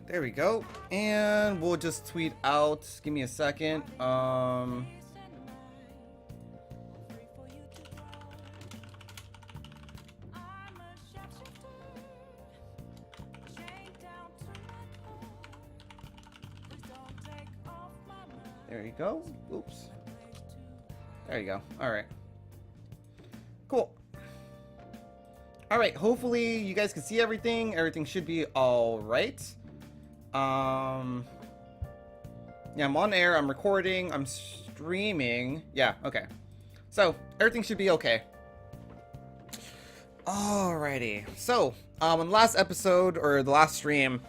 There we go. And we'll just tweet out. Give me a second. There you go. Oops. There you go. Alright. Cool. Alright, hopefully you guys can see everything. Everything should be alright. Yeah, I'm on air, I'm recording, I'm streaming. Yeah, okay. So, everything should be okay. Alrighty. So, on the last episode, or the last stream,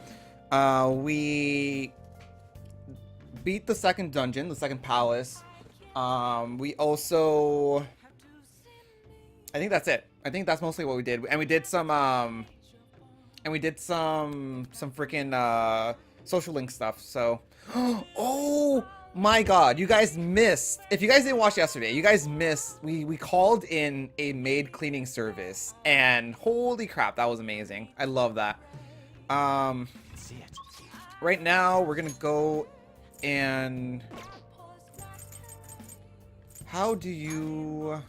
we beat the second dungeon, the second palace. We also... I think that's it. I think that's mostly what we did. And we did some, freaking, social link stuff, so... Oh my god, you guys missed. If you guys didn't watch yesterday, you guys missed. We called in a maid cleaning service, and holy crap, that was amazing. I love that. Right now, we're gonna go and... How do you...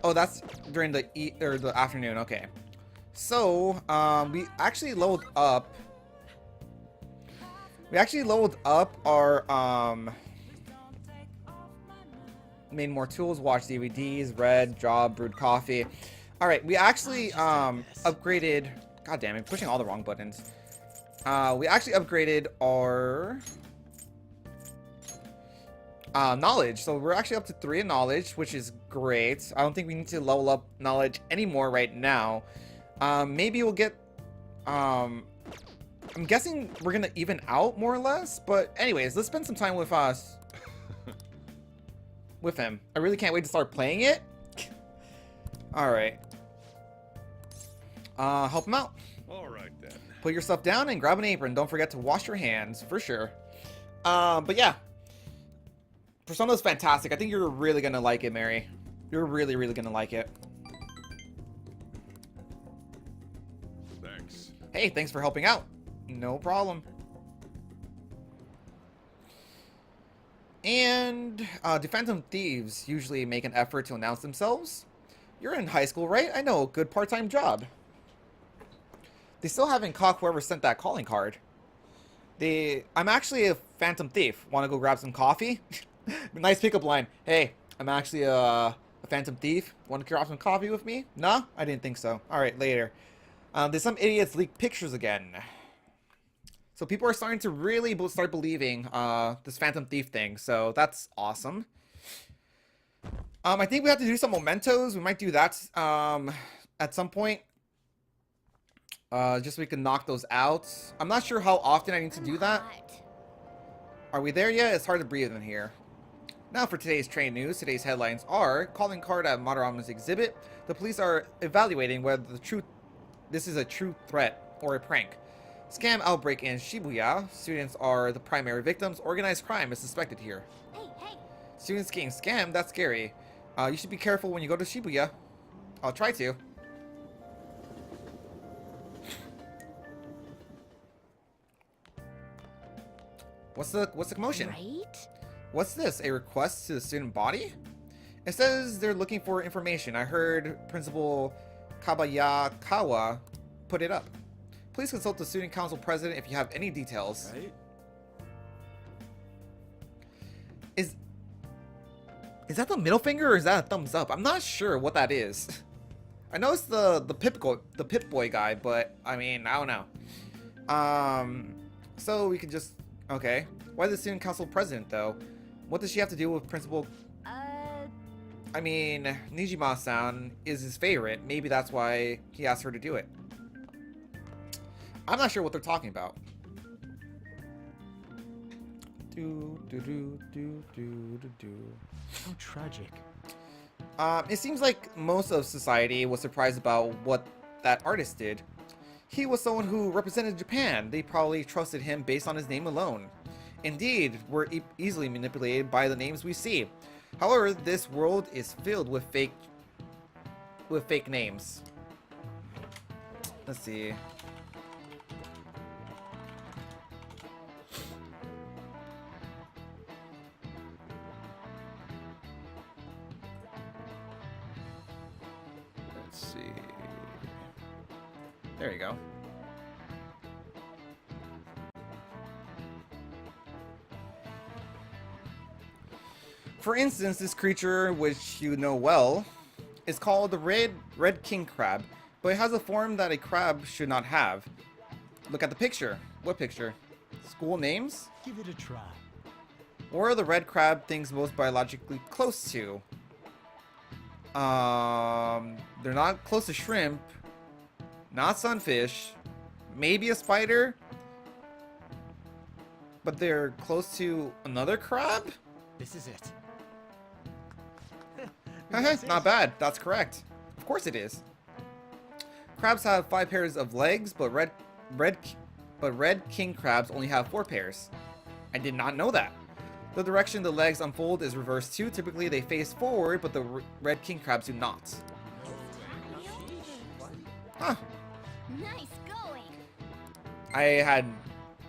Oh, that's during the the afternoon, okay. So, we actually leveled up. We actually leveled up our, made more tools, watched DVDs, read, job, brewed coffee. Alright, we actually, upgraded... God damn it, pushing all the wrong buttons. We actually upgraded our... knowledge. So we're actually up to 3 in knowledge, which is great. I don't think we need to level up knowledge anymore right now. Maybe we'll get... I'm guessing we're gonna even out more or less, but anyways, let's spend some time with us. With him. I really can't wait to start playing it. Alright. Help him out. Alright then. Put yourself down and grab an apron. Don't forget to wash your hands, for sure. But yeah. Persona's fantastic. I think you're really gonna like it, Mary. You're really, really gonna like it. Thanks. Hey, thanks for helping out. No problem. And do Phantom Thieves usually make an effort to announce themselves? You're in high school, right? I know, a good part-time job. They still haven't caught whoever sent that calling card. I'm actually a Phantom Thief. Want to go grab some coffee? Nice pickup line. Hey, I'm actually a Phantom Thief. Want to grab some coffee with me? Nah, I didn't think so. Alright, later. Did some idiots leak pictures again? So people are starting to really start believing this Phantom Thief thing, so that's awesome. I think we have to do some mementos. We might do that at some point. Just so we can knock those out. I'm not sure how often I need to do that. Are we there yet? It's hard to breathe in here. Now for today's train news. Today's headlines are: calling card at Madarama's exhibit. The police are evaluating whether this is a true threat or a prank. Scam outbreak in Shibuya. Students are the primary victims. Organized crime is suspected here. Hey. Students getting scammed? That's scary. You should be careful when you go to Shibuya. I'll try to. What's the commotion? Right? What's this? A request to the student body? It says they're looking for information. I heard Principal Kabayakawa put it up. Please consult the student council president if you have any details. Right? Is that the middle finger or is that a thumbs up? I'm not sure what that is. I know it's the Pip-Boy guy, but I mean, I don't know. So we can just... Okay. Why the student council president, though? What does she have to do with Principal... I mean, Nijima-san is his favorite. Maybe that's why he asked her to do it. I'm not sure what they're talking about. How tragic. It seems like most of society was surprised about what that artist did. He was someone who represented Japan. They probably trusted him based on his name alone. Indeed, we're easily manipulated by the names we see. However, this world is filled with fake names. Let's see. Let's see. There you go. For instance, this creature, which you know well, is called the red king crab, but it has a form that a crab should not have. Look at the picture. What picture? School names? Give it a try. Or are the red crab things most biologically close to? They're not close to shrimp, not sunfish, maybe a spider, but they're close to another crab? This is it. Not bad. That's correct. Of course it is. Crabs have 5 pairs of legs, but red king crabs only have 4 pairs. I did not know that. The direction the legs unfold is reversed too. Typically they face forward, but the red king crabs do not. Huh. Nice going. I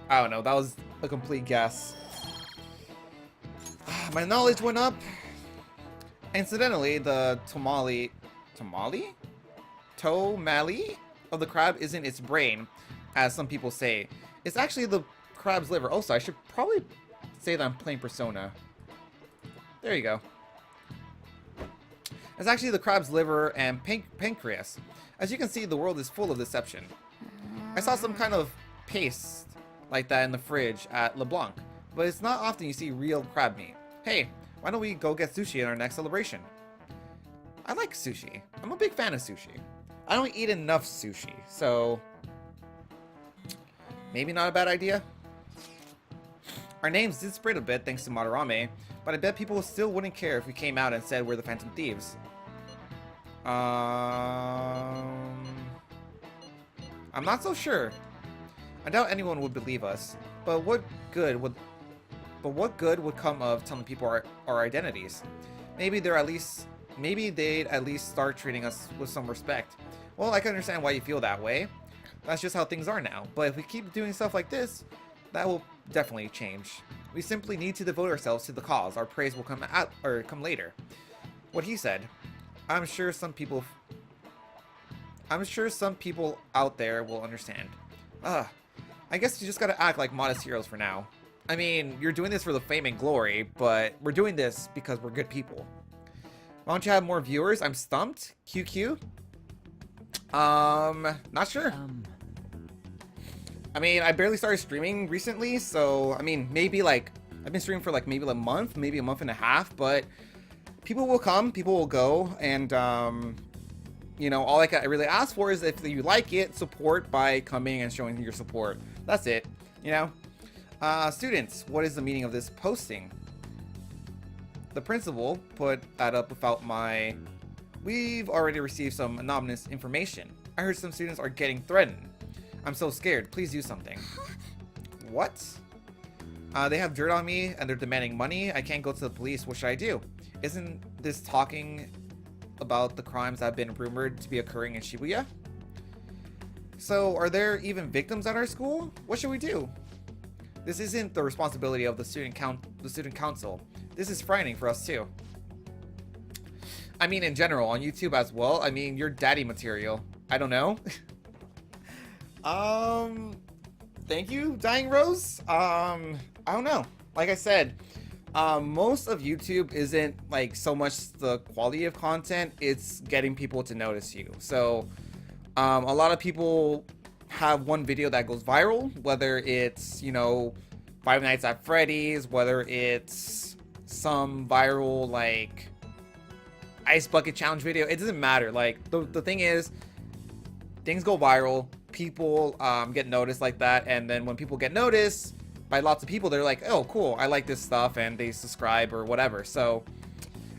don't know, that was a complete guess. My knowledge went up. Incidentally, the tomali of the crab isn't its brain, as some people say. It's actually the crab's liver. Also, I should probably say that I'm playing Persona. There you go. It's actually the crab's liver and pancreas. As you can see, the world is full of deception. I saw some kind of paste like that in the fridge at LeBlanc, but it's not often you see real crab meat. Hey, why don't we go get sushi in our next celebration? I like sushi. I'm a big fan of sushi. I don't eat enough sushi, so maybe not a bad idea. Our names did spread a bit thanks to Madarame, but I bet people still wouldn't care if we came out and said we're the Phantom Thieves. I'm not so sure. I doubt anyone would believe us, but what good would come of telling people our identities? Maybe they'd at least start treating us with some respect. Well, I can understand why you feel that way. That's just how things are now. But if we keep doing stuff like this, that will definitely change. We simply need to devote ourselves to the cause. Our praise will come later. What he said. I'm sure some people out there will understand. I guess you just gotta act like modest heroes for now. I mean, you're doing this for the fame and glory, but we're doing this because we're good people. Why don't you have more viewers? I'm stumped. QQ? Not sure. I mean, I barely started streaming recently, so, I mean, maybe like, I've been streaming for like maybe a month, maybe a month and a half, but people will come, people will go, and, you know, all I really ask for is if you like it, support by coming and showing your support. That's it, you know? Students, what is the meaning of this posting? The principal put that up without my... We've already received some anonymous information. I heard some students are getting threatened. I'm so scared. Please do something. What? They have dirt on me and they're demanding money. I can't go to the police. What should I do? Isn't this talking about the crimes that have been rumored to be occurring in Shibuya? So, are there even victims at our school? What should we do? This isn't the responsibility of the student council. This is frightening for us too. I mean, in general, on YouTube as well. I mean, you're daddy material. I don't know. Thank you, Dying Rose. I don't know. Like I said, most of YouTube isn't like so much the quality of content, it's getting people to notice you. So, a lot of people have one video that goes viral, whether it's, you know, Five Nights at Freddy's, whether it's some viral, like, ice bucket challenge video. It doesn't matter. Like, the thing is, things go viral, people get noticed like that, and then when people get noticed by lots of people, they're like, oh, cool, I like this stuff, and they subscribe or whatever. So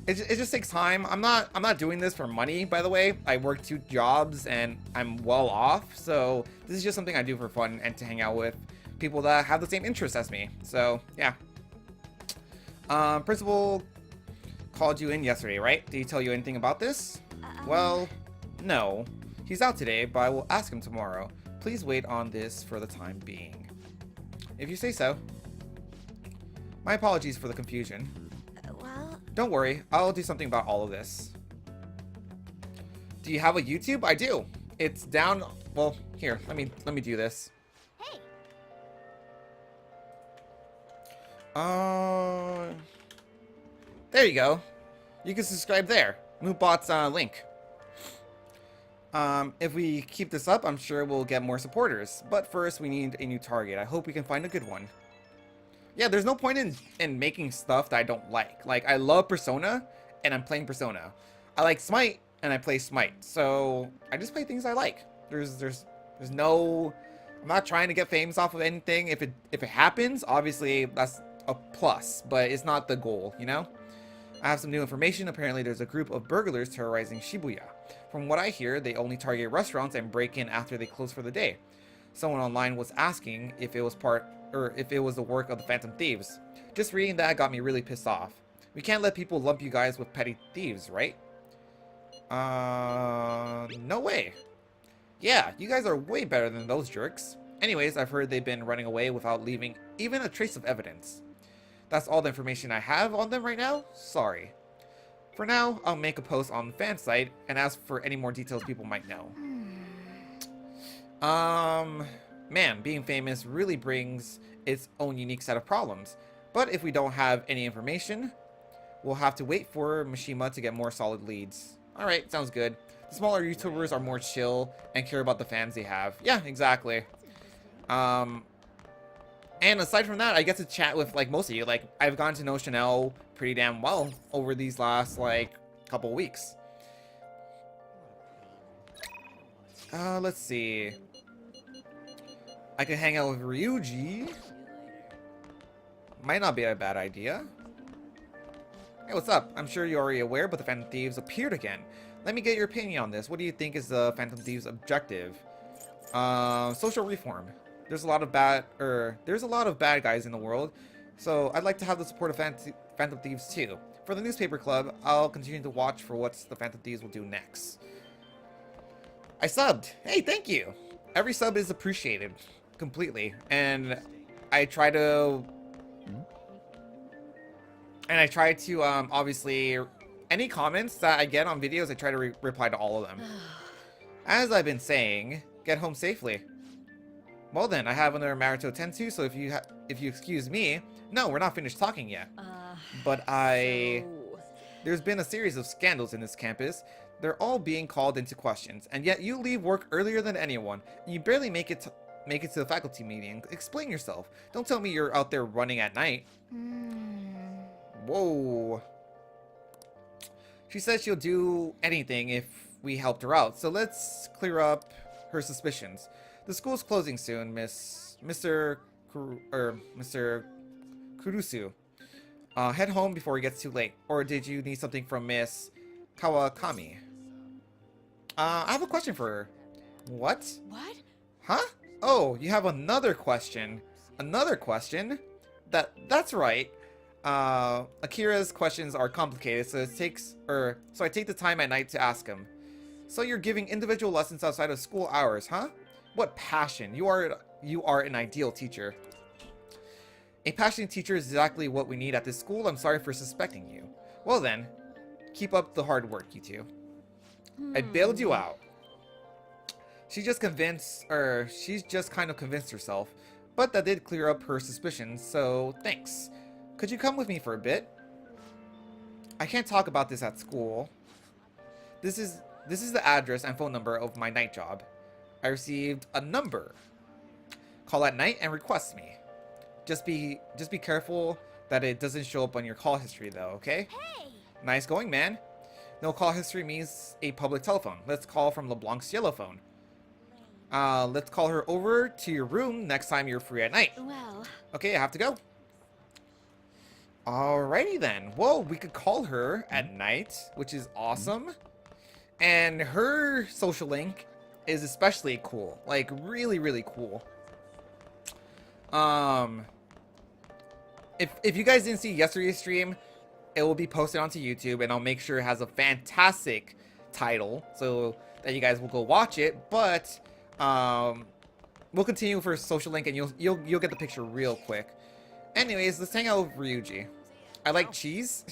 it just takes time. I'm not doing this for money, by the way. I work 2 jobs and I'm well off, so this is just something I do for fun and to hang out with people that have the same interests as me. So yeah. Principal called you in yesterday, right? Did he tell you anything about this? Well, no. He's out today, but I will ask him tomorrow. Please wait on this for the time being. If you say so. My apologies for the confusion. Well... Don't worry, I'll do something about all of this. Do you have a YouTube? I do. It's down... Well, here, let me do this. Hey! There you go. You can subscribe there. Moobot's link. If we keep this up, I'm sure we'll get more supporters. But first, we need a new target. I hope we can find a good one. Yeah, there's no point in making stuff that I don't like. Like, I love Persona, and I'm playing Persona. I like Smite, and I play Smite. So, I just play things I like. There's no... I'm not trying to get famous off of anything. If it happens, obviously, that's a plus. But it's not the goal, you know? I have some new information. Apparently, there's a group of burglars terrorizing Shibuya. From what I hear, they only target restaurants and break in after they close for the day. Someone online was asking if it was the work of the Phantom Thieves. Just reading that got me really pissed off. We can't let people lump you guys with petty thieves, right? No way. Yeah, you guys are way better than those jerks. Anyways, I've heard they've been running away without leaving even a trace of evidence. That's all the information I have on them right now. Sorry. For now, I'll make a post on the fan site and ask for any more details people might know. Man, being famous really brings its own unique set of problems. But if we don't have any information, we'll have to wait for Mishima to get more solid leads. Alright, sounds good. The smaller YouTubers are more chill and care about the fans they have. Yeah, exactly. And aside from that, I get to chat with, like, most of you. Like, I've gotten to know Chanel pretty damn well over these last, like, couple weeks. Let's see. I could hang out with Ryuji. Might not be a bad idea. Hey, what's up? I'm sure you're already aware, but the Phantom Thieves appeared again. Let me get your opinion on this. What do you think is the Phantom Thieves' objective? Social reform. There's a lot of bad guys in the world, so I'd like to have the support of Phantom Thieves too. For the newspaper club, I'll continue to watch for what the Phantom Thieves will do next. I subbed. Hey, thank you. Every sub is appreciated completely, and I try to obviously any comments that I get on videos, I try to reply to all of them. As I've been saying, get home safely. Well then, I have another matter to attend to, so if you excuse me... No, we're not finished talking yet. There's been a series of scandals in this campus. They're all being called into questions, and yet you leave work earlier than anyone. You barely make it to the faculty meeting. Explain yourself. Don't tell me you're out there running at night. Whoa. She says she'll do anything if we helped her out, so let's clear up her suspicions. The school's closing soon, Mr. Kurusu. Head home before it gets too late. Or did you need something from Miss Kawakami? I have a question for her. What? What? Huh? Oh, you have another question. Another question? That's right. Akira's questions are complicated, so I take the time at night to ask him. So you're giving individual lessons outside of school hours, huh? What passion. You are an ideal teacher. A passionate teacher is exactly what we need at this school. I'm sorry for suspecting you. Well then, keep up the hard work, you two. I bailed you out. She's just kind of convinced herself, but that did clear up her suspicions, so thanks. Could you come with me for a bit? I can't talk about this at school. This is the address and phone number of my night job. I received a number. Call at night and request me. Just be careful that it doesn't show up on your call history though, okay? Hey! Nice going, man. No call history means a public telephone. Let's call from LeBlanc's yellow phone. Let's call her over to your room next time you're free at night. Well... Okay, I have to go. Alrighty then. Well, we could call her at night, which is awesome. And her social link is especially cool. Like, really, really cool. If you guys didn't see yesterday's stream, it will be posted onto YouTube, and I'll make sure it has a fantastic title. So that you guys will go watch it, but we'll continue for social link, and you'll get the picture real quick. Anyways, let's hang out with Ryuji. I like cheese.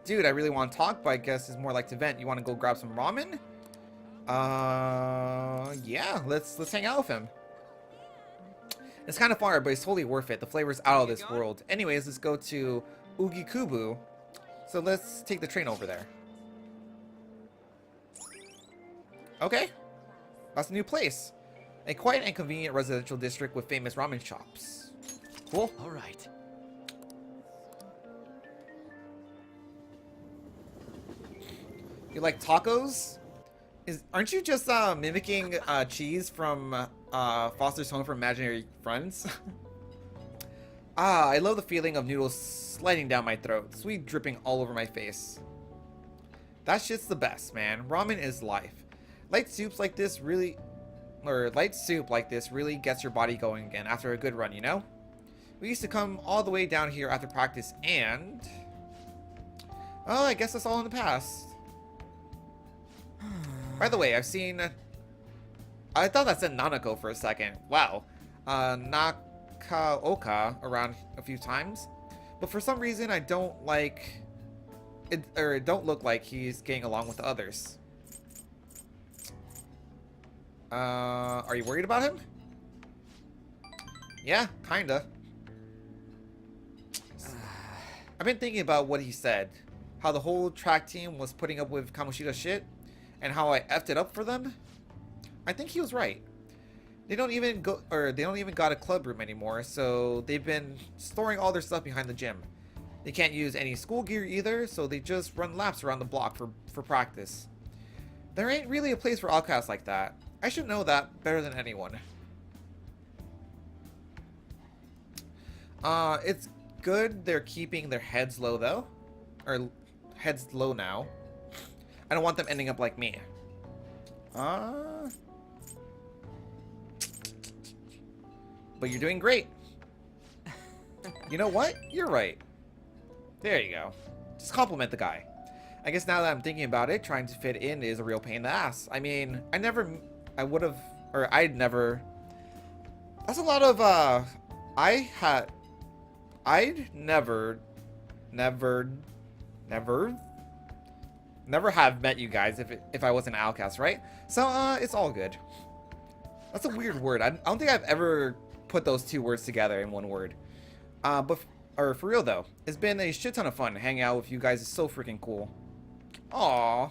Dude, I really want to talk, but I guess it's more like to vent. You want to go grab some ramen? Yeah, let's hang out with him. It's kind of far, but it's totally worth it. The flavor's out of this world. Anyways, let's go to Ugikubu. So let's take the train over there. Okay. That's a new place. A quiet and convenient residential district with famous ramen shops. Cool. All right. You like tacos? Aren't you just mimicking cheese from Foster's Home for Imaginary Friends? I love the feeling of noodles sliding down my throat, sweet dripping all over my face. That shit's the best, man. Ramen is life. Light soup like this really gets your body going again after a good run, you know? We used to come all the way down here after practice and... oh, I guess that's all in the past. By the way, I've seen... I thought that said Nanako for a second. Wow. Nakaoka around a few times. But for some reason, I don't like... it don't look like he's getting along with the others. Are you worried about him? Yeah, kinda. I've been thinking about what he said. How the whole track team was putting up with Kamoshida's shit. And how I effed it up for them. I think he was right. They don't even got a club room anymore, so they've been storing all their stuff behind the gym. They can't use any school gear either, so they just run laps around the block for practice. There ain't really a place for outcasts like that. I should know that better than anyone. It's good they're keeping their heads low though. Or heads low now. I don't want them ending up like me. But you're doing great. You know what? You're right. There you go. Just compliment the guy. I guess now that I'm thinking about it, trying to fit in is a real pain in the ass. I mean, I'd never... That's a lot of, I'd never have met you guys if I wasn't an outcast, right? So, it's all good. That's a weird word. I don't think I've ever put those two words together in one word. But for real though, it's been a shit ton of fun hanging out with you guys. It's so freaking cool. Aww.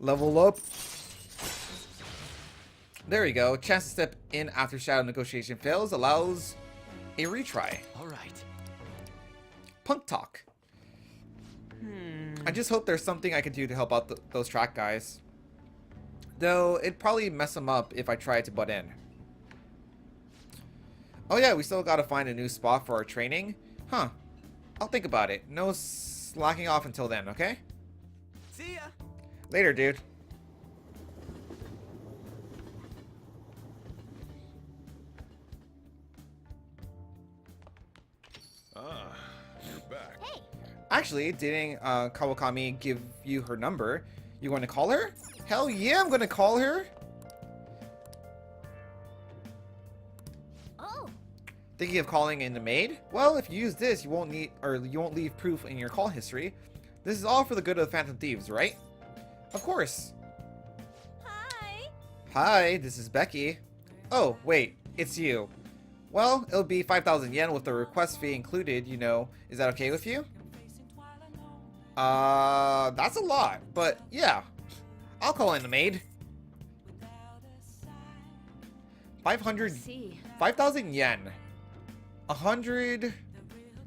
Level up. There we go. Chance to step in after shadow negotiation fails allows a retry. All right. Punk talk. I just hope there's something I could do to help out those track guys. Though, it'd probably mess them up if I tried to butt in. Oh yeah, we still gotta find a new spot for our training. Huh. I'll think about it. No slacking off until then, okay? See ya. Later, dude. You're back. Hey, Actually, didn't Kawakami give you her number? You going to call her? Hell yeah, I'm gonna call her. oh, Thinking of calling in the maid? Well, if you use this, you won't leave proof in your call history. This is all for the good of the Phantom Thieves, right? Of course. hi. Hi, this is Becky. Oh, wait, it's you. Well, it'll be 5,000 yen with the request fee included, you know. Is that okay with you? That's a lot, but yeah. I'll call in the maid. 500... See, 5,000 yen. 100...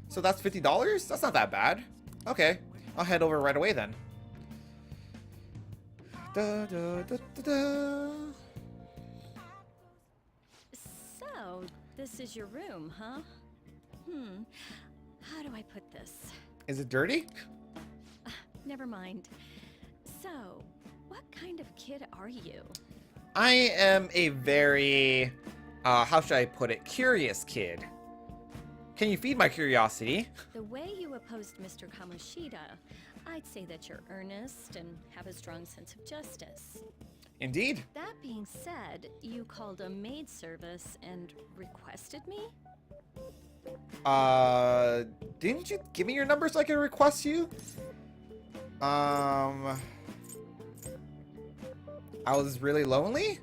So that's $50? That's not that bad. Okay, I'll head over right away then. Da, da, da, da, da. So, this is your room, huh? How do I put this? Is it dirty? Never mind. So, what kind of kid are you? I am a very, how should I put it, curious kid. Can you feed my curiosity? The way you opposed Mr. Kamoshida, I'd say that you're earnest and have a strong sense of justice. Indeed. That being said, you called a maid service and requested me? Didn't you give me your number so I could request you? I was really lonely?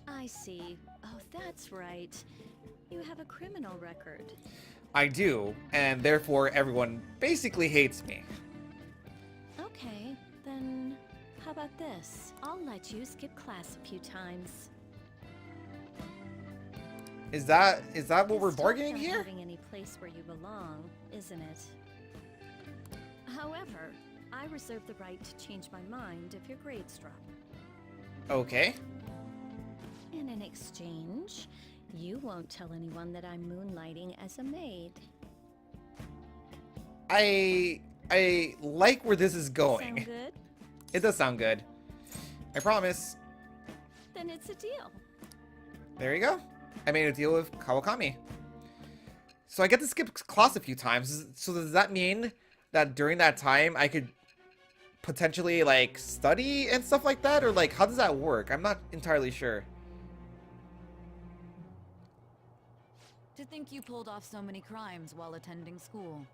I see. Oh, that's right. You have a criminal record. I do, and therefore everyone basically hates me. Okay, then how about this? I'll let you skip class a few times. Is that what we're It's still bargaining not here? having any place where you belong, isn't it? However, I reserve the right to change my mind if your grades drop. Okay. And in exchange, you won't tell anyone that I'm moonlighting as a maid. I like where this is going. Sound good? It does sound good. I promise. Then it's a deal. There you go. I made a deal with Kawakami. So I get to skip class a few times. So does that mean that during that time I could potentially like study and stuff like that? Or like how does that work? I'm not entirely sure. To think you pulled off so many crimes while attending school.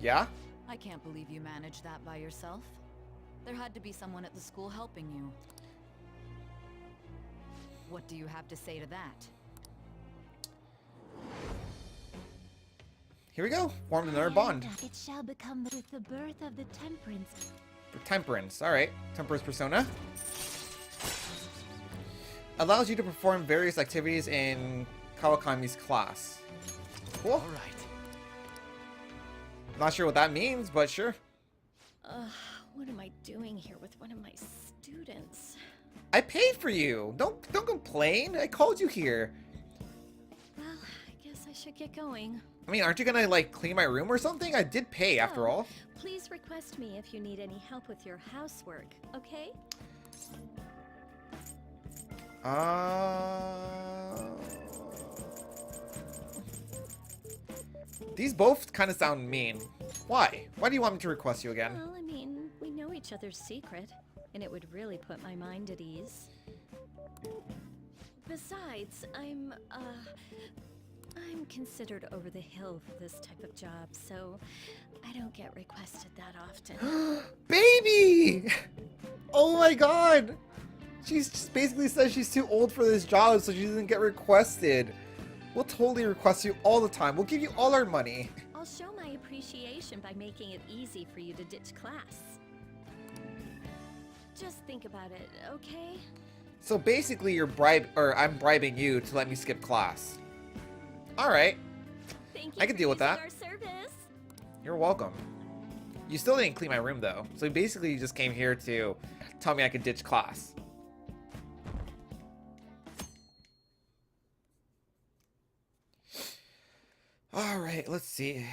Yeah? I can't believe you managed that by yourself. There had to be someone at the school helping you. What do you have to say to that? Here we go. Formed another bond. It shall become with the birth of the temperance. For temperance. Alright. Temperance persona. Allows you to perform various activities in Kawakami's class. Cool. All right. Not sure what that means, but sure. What am I doing here with one of my students? I paid for you. Don't complain. I called you here. Well, I guess I should get going. I mean, aren't you gonna like clean my room or something? I did pay after Oh, all. Please request me if you need any help with your housework, okay? These both kind of sound mean. Why? Why do you want me to request you again? Well, I mean, we know each other's secret, and it would really put my mind at ease. Besides, I'm considered over the hill for this type of job, so I don't get requested that often. Baby! Oh my god! She's just basically says she's too old for this job, so she doesn't get requested. We'll totally request you all the time. We'll give you all our money. I'll show my appreciation by making it easy for you to ditch class. Just think about it, okay? So basically, I'm bribing you to let me skip class. All right, Thank you I can for deal with using that. our service. you're welcome. You still didn't clean my room though, so basically you just came here to tell me I could ditch class. All right, let's see.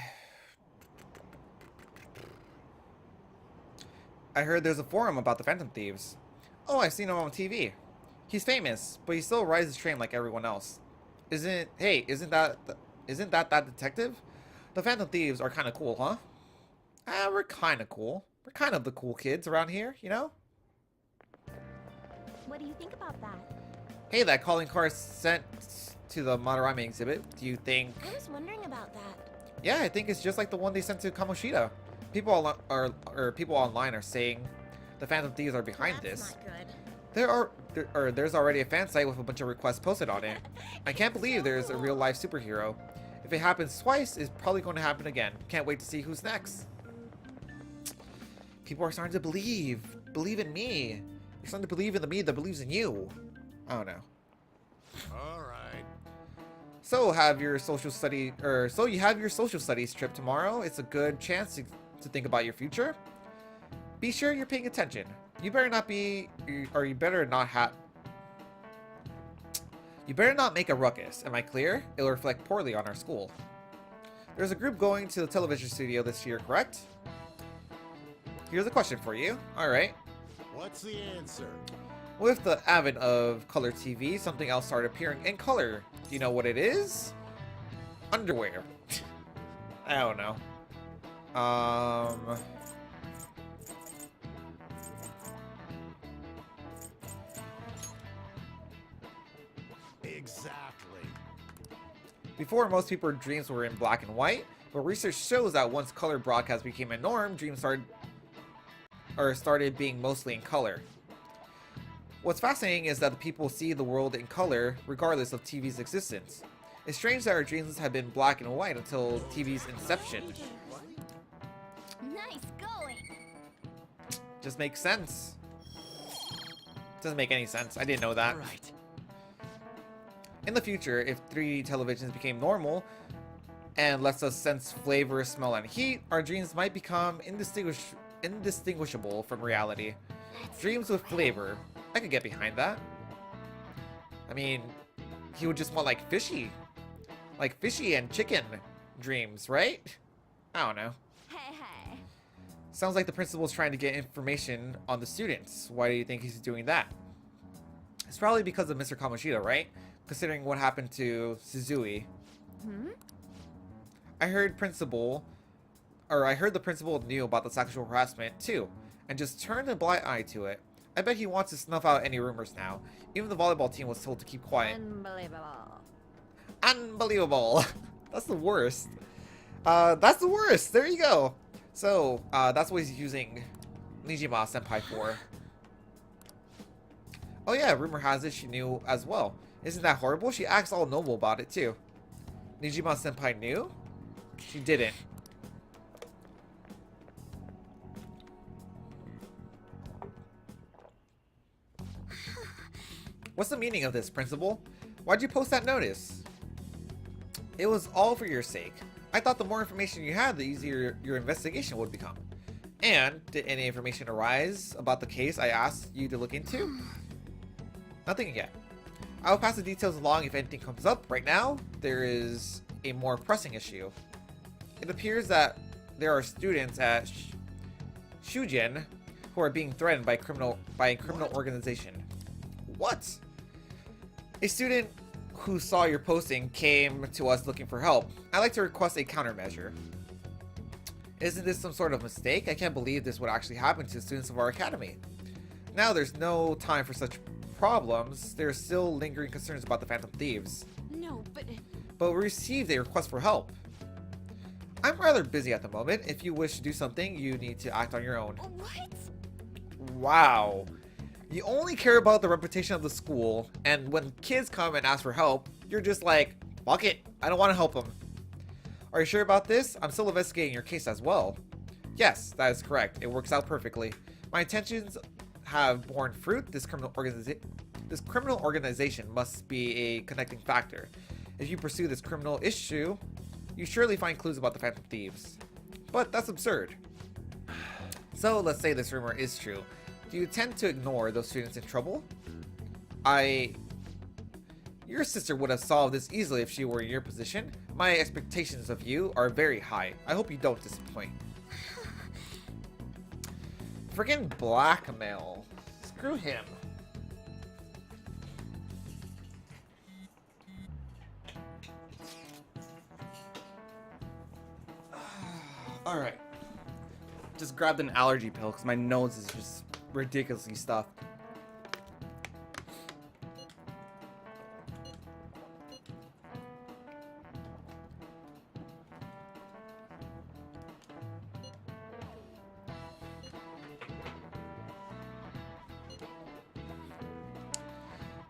I heard there's a forum about the Phantom Thieves. Oh, I've seen him on TV. He's famous, but he still rides his train like everyone else. Isn't that detective? The Phantom Thieves are kind of cool, huh? We're kind of cool. We're kind of the cool kids around here, you know? What do you think about that? Hey, that calling card sent to the Madarame exhibit. Do you think... I was wondering about that. Yeah, I think it's just like the one they sent to Kamoshida. People online are saying the Phantom Thieves are behind That's this. not good. There's already a fan site with a bunch of requests posted on it. I can't believe there's a real life superhero. If it happens twice, it's probably going to happen again. Can't wait to see who's next. People are starting to believe in me. You're starting to believe in the me that believes in you. I don't know. All right. So you have your social studies trip tomorrow. It's a good chance to think about your future. Be sure you're paying attention. You better not make a ruckus. Am I clear? It'll reflect poorly on our school. There's a group going to the television studio this year, correct? Here's a question for you. All right. What's the answer? With the advent of color TV, something else started appearing in color. Do you know what it is? Underwear. I don't know. Exactly. Before, most people's dreams were in black and white, but research shows that once color broadcast became a norm, dreams started being mostly in color. What's fascinating is that the people see the world in color regardless of TV's existence. It's strange that our dreams have been black and white until TV's inception. Nice going. Just makes sense. Doesn't make any sense. I didn't know that. Right. In the future, if 3D televisions became normal and lets us sense flavor, smell, and heat, our dreams might become indistinguishable from reality. Dreams with flavor. I could get behind that. I mean, he would just want like fishy and chicken dreams, right? I don't know. Hey. Sounds like the principal's trying to get information on the students. Why do you think he's doing that? It's probably because of Mr. Kamoshida, right? Considering what happened to Suzui. I heard the principal knew about the sexual harassment too, and just turned a blind eye to it. I bet he wants to snuff out any rumors now. Even the volleyball team was told to keep quiet. Unbelievable. Unbelievable. That's the worst. That's the worst. There you go. So, that's what he's using Nijima Senpai for. Oh yeah, rumor has it she knew as well. Isn't that horrible? She acts all noble about it too. Nijima Senpai knew? She didn't. What's the meaning of this, Principal? Why'd you post that notice? It was all for your sake. I thought the more information you had, the easier your investigation would become. And, did any information arise about the case I asked you to look into? Nothing yet. I will pass the details along if anything comes up. Right now, there is a more pressing issue. It appears that there are students at Shujin who are being threatened by a criminal organization. What? A student who saw your posting came to us looking for help. I'd like to request a countermeasure. Isn't this some sort of mistake? I can't believe this would actually happen to the students of our academy. Now there's no time for such problems. There are still lingering concerns about the Phantom Thieves. No, But we received a request for help. I'm rather busy at the moment. If you wish to do something, you need to act on your own. What? Wow. You only care about the reputation of the school, and when kids come and ask for help, you're just like, fuck it, I don't want to help them. Are you sure about this? I'm still investigating your case as well. Yes, that is correct. It works out perfectly. My intentions have borne fruit. This criminal organization must be a connecting factor. If you pursue this criminal issue, you surely find clues about the Phantom Thieves. But that's absurd. So let's say this rumor is true. Do you tend to ignore those students in trouble? Your sister would have solved this easily if she were in your position. My expectations of you are very high. I hope you don't disappoint. Friggin' blackmail. Screw him. Alright. Just grabbed an allergy pill because my nose is just ridiculously stuffed.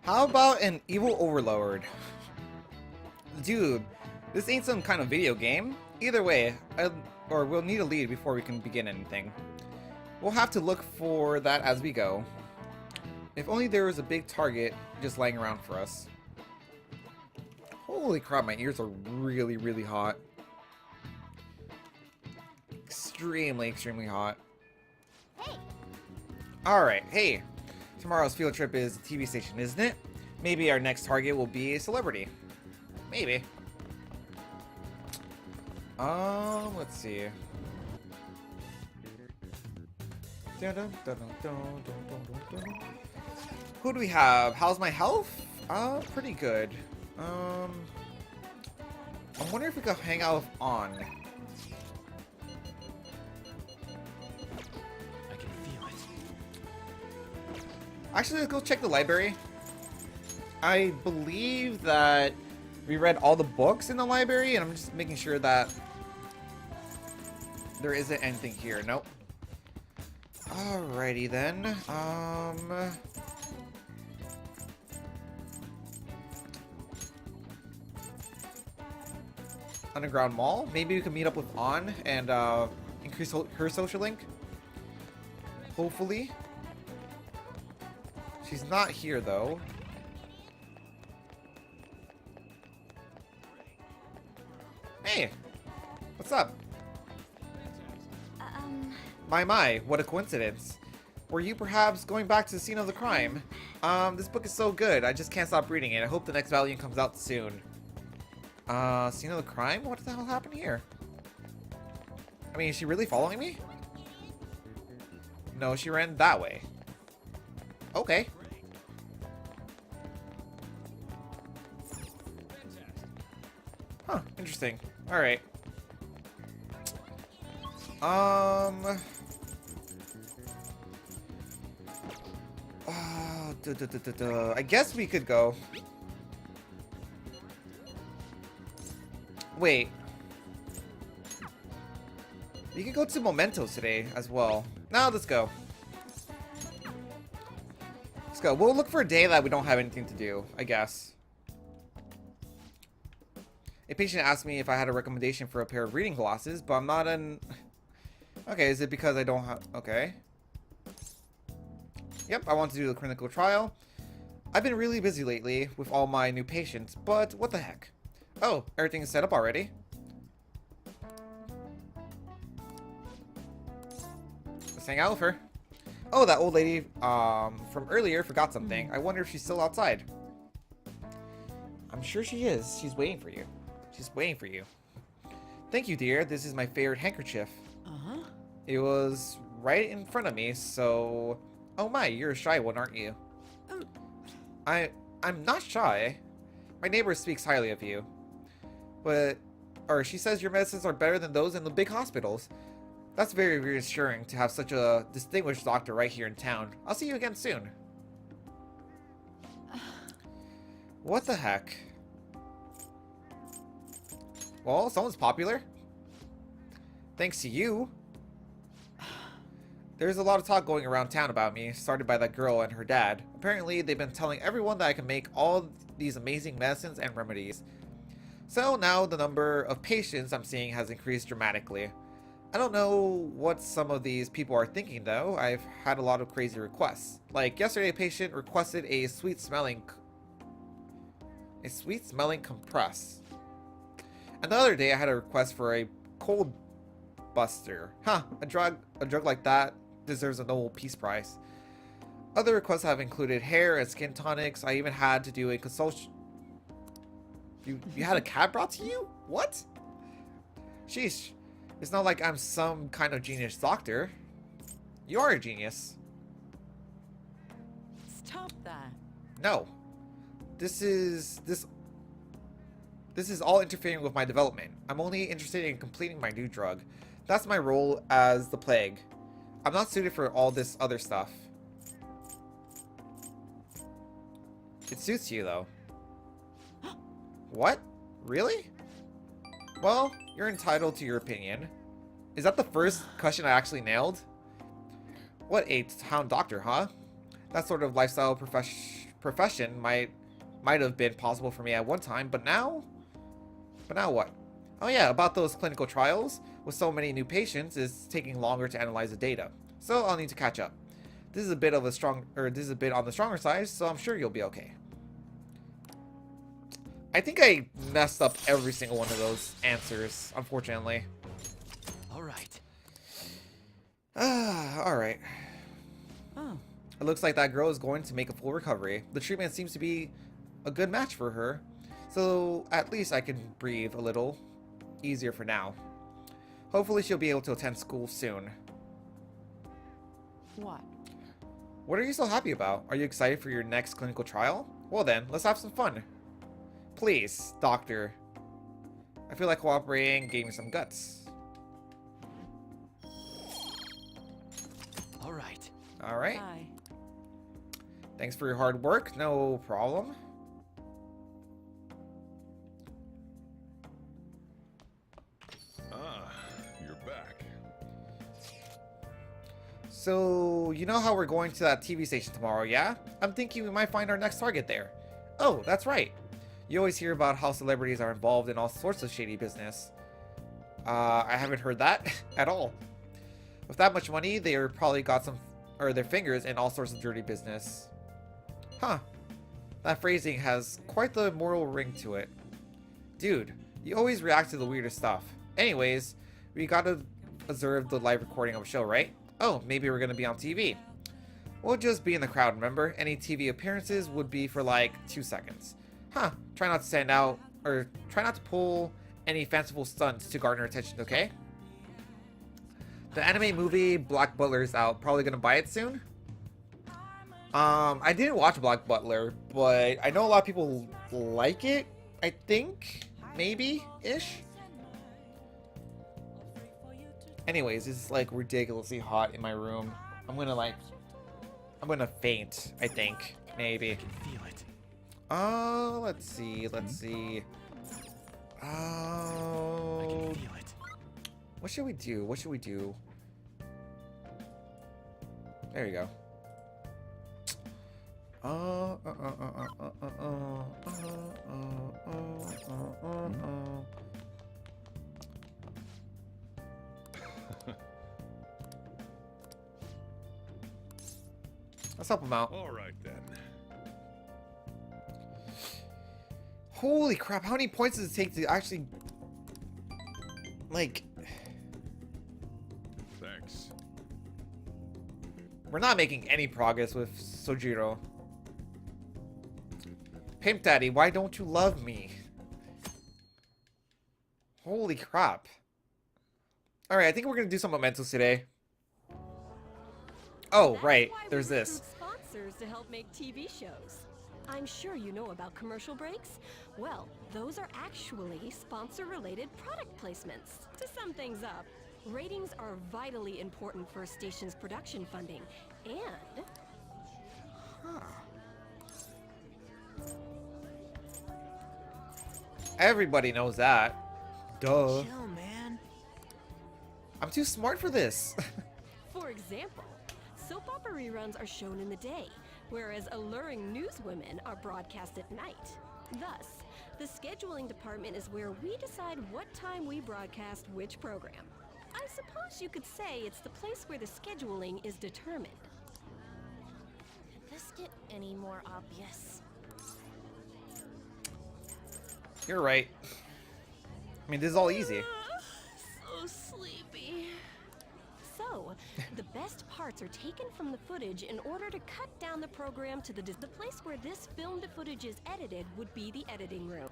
How about an evil overlord? Dude, this ain't some kind of video game. Either way, we'll need a lead before we can begin anything. We'll have to look for that as we go. If only there was a big target just lying around for us. Holy crap, my ears are really, really hot. Extremely, extremely hot. Hey. Alright, hey. Tomorrow's field trip is the TV station, isn't it? Maybe our next target will be a celebrity. Maybe. Let's see. Who do we have? How's my health? Pretty good. I'm wondering if we could hang out with On. I can feel it. Actually, let's go check the library. I believe that we read all the books in the library, and I'm just making sure that there isn't anything here. Nope. Alrighty then. Underground Mall. Maybe we can meet up with An and increase her social link. Hopefully. She's not here though. Hey, what's up? My, what a coincidence. Were you perhaps going back to the scene of the crime? This book is so good, I just can't stop reading it. I hope the next volume comes out soon. Scene of the crime? What the hell happened here? I mean, is she really following me? No, she ran that way. Okay. Huh, interesting. Alright. I guess we could go. Wait. We can go to Mementos today as well. Now let's go. Let's go. We'll look for a day that we don't have anything to do, I guess. A patient asked me if I had a recommendation for a pair of reading glasses, but I'm not an... Okay, is it because I don't have... Okay. Yep, I want to do the clinical trial. I've been really busy lately with all my new patients, but what the heck? Oh, everything is set up already. Let's hang out with her. Oh, that old lady from earlier forgot something. I wonder if she's still outside. I'm sure she is. She's waiting for you. She's waiting for you. Thank you, dear. This is my favorite handkerchief. Uh-huh. It was right in front of me, so... Oh my, you're a shy one, aren't you? I'm not shy. My neighbor speaks highly of you. But... Or she says your medicines are better than those in the big hospitals. That's very reassuring to have such a distinguished doctor right here in town. I'll see you again soon. What the heck? Well, someone's popular. Thanks to you. There's a lot of talk going around town about me, started by that girl and her dad. Apparently, they've been telling everyone that I can make all these amazing medicines and remedies. So now the number of patients I'm seeing has increased dramatically. I don't know what some of these people are thinking though. I've had a lot of crazy requests. Like yesterday, a patient requested a sweet-smelling compress. And the other day, I had a request for a cold buster. Huh, a drug like that deserves a Nobel Peace Prize. Other requests have included hair and skin tonics. I even had to do a consultation. You had a cat brought to you? What? Sheesh. It's not like I'm some kind of genius doctor. You are a genius. Stop that. No. This is all interfering with my development. I'm only interested in completing my new drug. That's my role as the plague. I'm not suited for all this other stuff. It suits you, though. What? Really? Well, you're entitled to your opinion. Is that the first question I actually nailed? What a town doctor, huh? That sort of lifestyle profession might have been possible for me at one time, but now? But now what? Oh yeah, about those clinical trials. With so many new patients, it's taking longer to analyze the data. So I'll need to catch up. This is a bit on the stronger side, so I'm sure you'll be okay. I think I messed up every single one of those answers, unfortunately. Alright. Alright. Oh. It looks like that girl is going to make a full recovery. The treatment seems to be a good match for her. So at least I can breathe a little easier for now. Hopefully she'll be able to attend school soon. What? What are you so happy about? Are you excited for your next clinical trial? Well then, let's have some fun. Please, doctor. I feel like cooperating gave me some guts. Alright. Alright. Bye. Thanks for your hard work. No problem. So, you know how we're going to that TV station tomorrow, yeah? I'm thinking we might find our next target there. Oh, that's right. You always hear about how celebrities are involved in all sorts of shady business. I haven't heard that at all. With that much money, they're probably got their fingers in all sorts of dirty business. Huh. That phrasing has quite the moral ring to it. Dude, you always react to the weirdest stuff. Anyways, we gotta observe the live recording of a show, right? Oh, maybe we're gonna be on TV. We'll just be in the crowd, remember? Any TV appearances would be for like 2 seconds. Huh, try not to stand out, or try not to pull any fanciful stunts to garner attention, okay? The anime movie Black Butler is out. Probably gonna buy it soon. I didn't watch Black Butler, but I know a lot of people like it. I think, maybe-ish. Anyways, it's like ridiculously hot in my room. I'm gonna faint, I think. Maybe. I can feel it. Let's see. I can feel it. What should we do? There you go. Let's help him out. All right then. Holy crap, how many points does it take to actually... Like... Thanks. We're not making any progress with Sojiro. Pimp Daddy, why don't you love me? Holy crap. Alright, I think we're gonna do some mementos today. Oh, That's right, why we there's this. recruit sponsors to help make TV shows. I'm sure you know about commercial breaks. Well, those are actually sponsor-related product placements. To sum things up, ratings are vitally important for a station's production funding, and Everybody knows that. Duh. Chill, man. I'm too smart for this. for example, soap opera reruns are shown in the day, whereas alluring newswomen are broadcast at night. Thus, the scheduling department is where we decide what time we broadcast which program. I suppose you could say it's the place where the scheduling is determined. Could this get any more obvious? You're right. I mean, this is all easy. So sleepy. So, the best parts are taken from the footage in order to cut down the program to the place where this filmed footage is edited would be the editing room.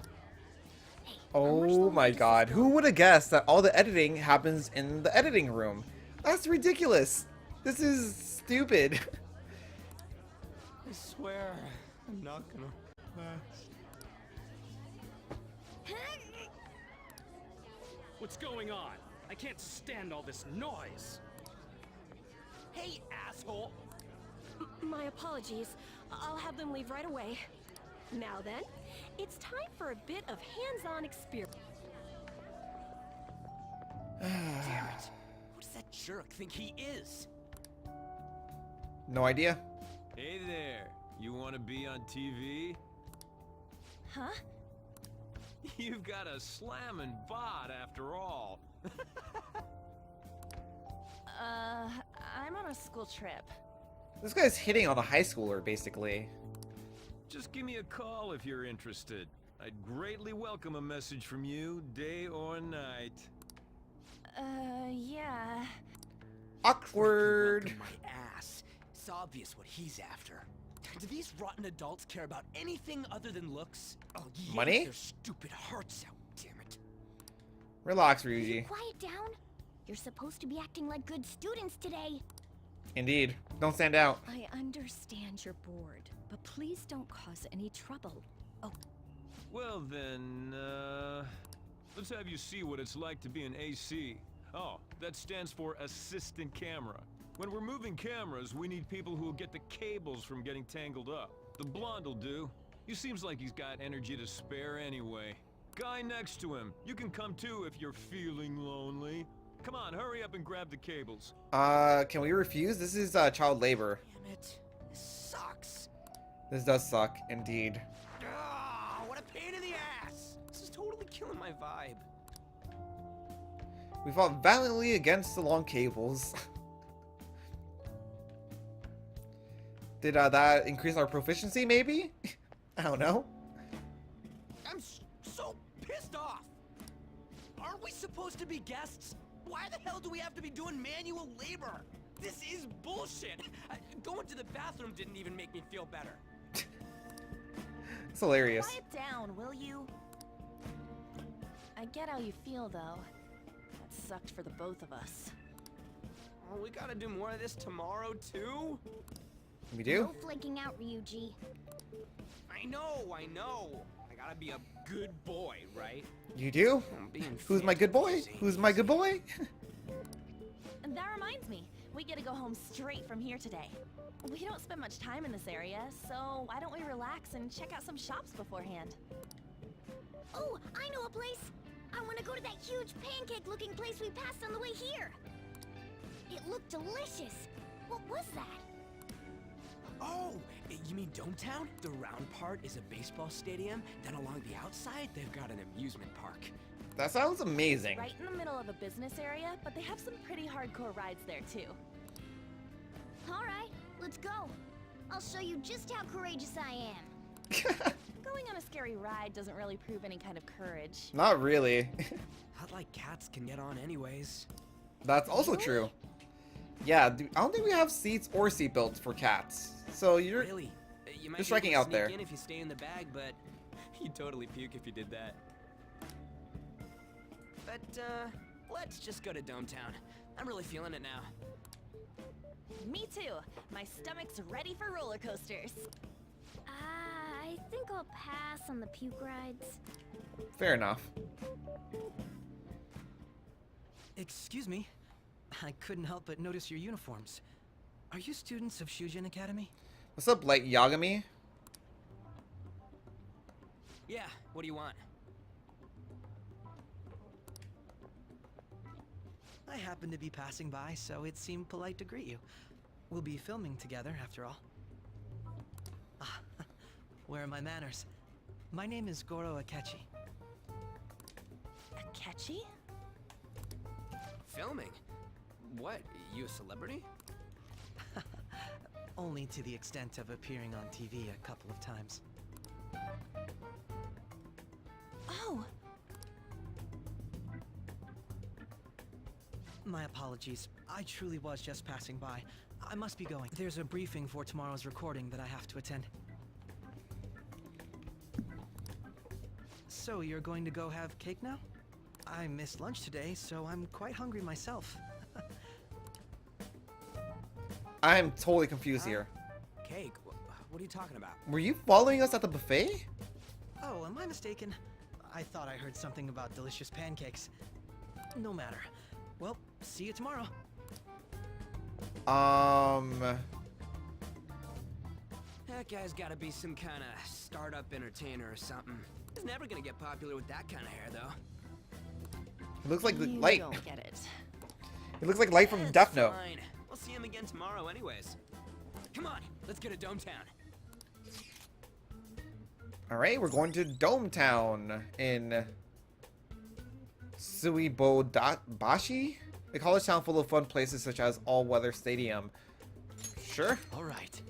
Oh my god, who would have guessed that all the editing happens in the editing room? That's ridiculous. This is stupid. I swear, I'm not gonna last. What's going on? I can't stand all this noise. Hey, asshole! My apologies. I'll have them leave right away. Now then, it's time for a bit of hands-on experience. Damn it. Who does that jerk think he is? No idea. Hey there, you want to be on TV? Huh? You've got a slamming bod after all. I'm on a school trip. This guy's hitting on a high schooler, basically. Just give me a call if you're interested. I'd greatly welcome a message from you, day or night. Yeah. Awkward. Welcome my ass. It's obvious what he's after. Do these rotten adults care about anything other than looks? Oh, yeah, Money? their stupid hearts out, damn it. Relax, Ryuji. Quiet down. You're supposed to be acting like good students today. Indeed. Don't stand out. I understand you're bored, but please don't cause any trouble. Oh, Well then, let's have you see what it's like to be an AC. Oh, that stands for assistant camera. When we're moving cameras, we need people who will get the cables from getting tangled up. The blonde will do. He seems like he's got energy to spare anyway. Guy next to him, you can come too if you're feeling lonely. Come on, hurry up and grab the cables. Can we refuse? This is child labor. Damn it. This sucks. This does suck, indeed. Ah, what a pain in the ass. This is totally killing my vibe. We fought valiantly against the long cables. Did that increase our proficiency, maybe? I don't know. I'm so pissed off. Aren't we supposed to be guests? Why the hell do we have to be doing manual labor? This is bullshit. Going to the bathroom didn't even make me feel better. It's hilarious. Quiet down, will you? I get how you feel, though. That sucked for the both of us. Oh, we gotta do more of this tomorrow, too? We do? No flaking out, Ryuji. I know. I gotta be a good boy, right? You do? I'm being Who's my good boy? fantasy. Who's my good boy? And that reminds me, we get to go home straight from here today. We don't spend much time in this area, so why don't we relax and check out some shops beforehand? Oh, I know a place! I want to go to that huge pancake-looking place we passed on the way here! It looked delicious! What was that? Oh, you mean Dometown? The round part is a baseball stadium, then along the outside, they've got an amusement park. That sounds amazing. Right in the middle of a business area, but they have some pretty hardcore rides there too. Alright, let's go. I'll show you just how courageous I am. Going on a scary ride doesn't really prove any kind of courage. Not really. Not like cats can get on anyways. That's also true. Yeah, I don't think we have seats or seatbelts for cats. So you're... Really? You might Just be able striking to out sneak there. in if you stay in the bag, but you'd totally puke if you did that. But, let's just go to Dometown. I'm really feeling it now. Me too. My stomach's ready for roller coasters. I think I'll pass on the puke rides. Fair enough. Excuse me. I couldn't help but notice your uniforms. Are you students of Shujin Academy? What's up, like Yagami? Yeah, what do you want? I happened to be passing by, so it seemed polite to greet you. We'll be filming together, after all. Ah, where are my manners? My name is Goro Akechi. Akechi? Filming? What? You a celebrity? Only to the extent of appearing on TV a couple of times. Oh! My apologies. I truly was just passing by. I must be going. There's a briefing for tomorrow's recording that I have to attend. So, you're going to go have cake now? I missed lunch today, so I'm quite hungry myself. I'm totally confused here. Cake? What are you talking about? Were you following us at the buffet? Oh, am I mistaken? I thought I heard something about delicious pancakes. No matter. Well, see you tomorrow. That guy's gotta be some kind of startup entertainer or something. He's never gonna get popular with that kind of hair, though. It looks like You Light. don't get it. It looks like Light from Death Note. Fine. We'll see him again tomorrow anyways. Come on, let's get to Dometown. Alright, we're going to Dometown in Suibobashi? A college town full of fun places such as all-weather stadium. Sure, All right.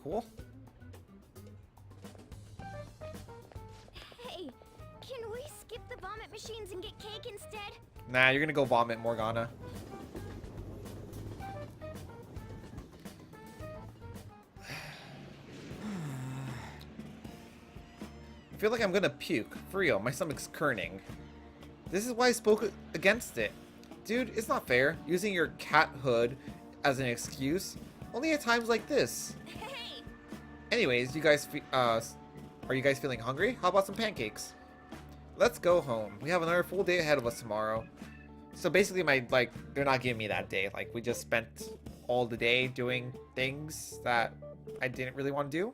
cool. Hey, can we skip the vomit machines and get cake instead? Nah, you're gonna go vomit, Morgana. I feel like I'm gonna puke. For real, my stomach's churning. This is why I spoke against it. Dude, it's not fair, using your cat hood as an excuse. Only at times like this. Hey! Anyways, you guys, are you guys feeling hungry? How about some pancakes? Let's go home. We have another full day ahead of us tomorrow. So basically, they're not giving me that day. Like, we just spent all the day doing things that I didn't really want to do.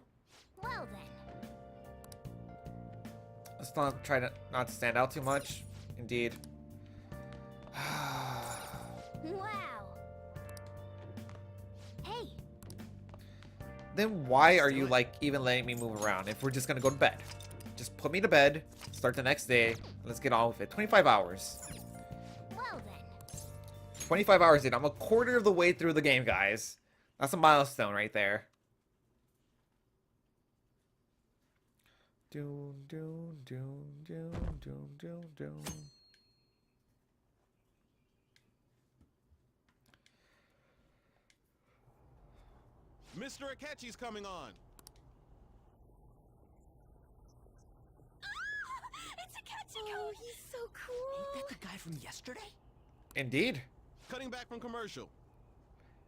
Well then. Let's not try not to stand out too much. Indeed. Then why are you like even letting me move around if we're just gonna go to bed? Just put me to bed, start the next day, let's get on with it. 25 hours. Well then. 25 hours in. I'm a quarter of the way through the game, guys. That's a milestone right there. Doom, doom, doom, doom, doom, doom, doom. Mr. Akechi's coming on. It's Akechi! Oh, he's so cool. Ain't that the guy from yesterday? Indeed. Cutting back from commercial.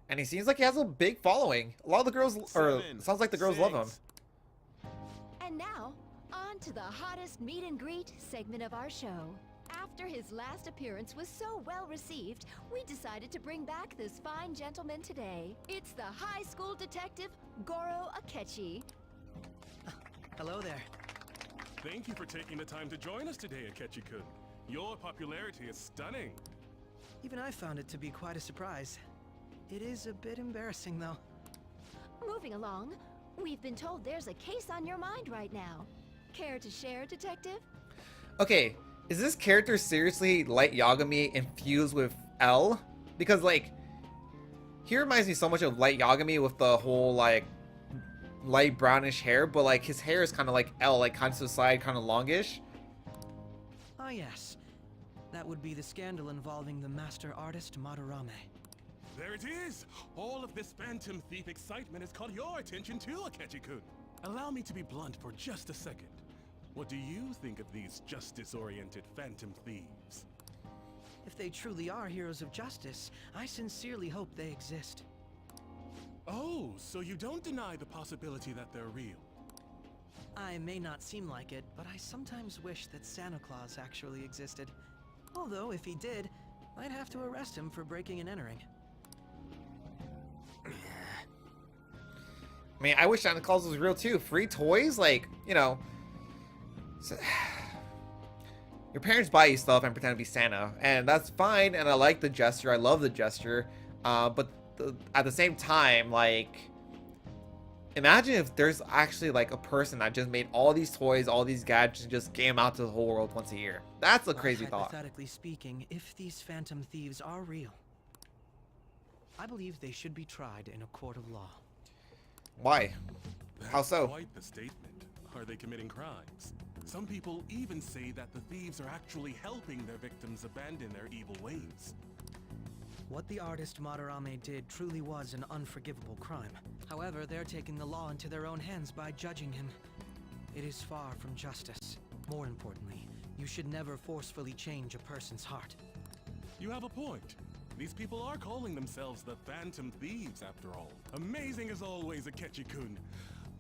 And he seems like he has a big following. A lot of the girls, or sounds like the girls love him. And now, on to the hottest meet and greet segment of our show. After his last appearance was so well received, we decided to bring back this fine gentleman today. It's the high school detective, Goro Akechi. Hello there. Thank you for taking the time to join us today, Akechi-kun. Your popularity is stunning. Even I found it to be quite a surprise. It is a bit embarrassing, though. Moving along, we've been told there's a case on your mind right now. Care to share, detective? Okay, is this character seriously Light Yagami infused with L? Because, like, he reminds me so much of Light Yagami with the whole, like, light brownish hair, but, like, his hair is kind of like L, like, kind of to the side, kind of longish. Ah, yes. That would be the scandal involving the master artist Madarame. There it is! All of this Phantom Thief excitement has caught your attention too, Akechi-kun. Allow me to be blunt for just a second. What do you think of these justice-oriented Phantom Thieves? If they truly are heroes of justice, I sincerely hope they exist. Oh, so you don't deny the possibility that they're real? I may not seem like it, but I sometimes wish that Santa Claus actually existed. Although, if he did, I'd have to arrest him for breaking and entering. I mean, I wish Santa Claus was real too. Free toys, like, you know. Your parents buy you stuff and pretend to be Santa, and that's fine. And I like the gesture. I love the gesture. But at the same time, like, imagine if there's actually like a person that just made all these toys, all these gadgets, and just gave them out to the whole world once a year. That's a crazy thought. Hypothetically speaking, if these Phantom Thieves are real, I believe they should be tried in a court of law. Why? How That's so? quite the statement. Are they committing crimes? Some people even say that the thieves are actually helping their victims abandon their evil ways. What the artist Madarame did truly was an unforgivable crime. However, they're taking the law into their own hands by judging him. It is far from justice. More importantly, you should never forcefully change a person's heart. You have a point. These people are calling themselves the Phantom Thieves, after all. Amazing as always, Akechi-kun.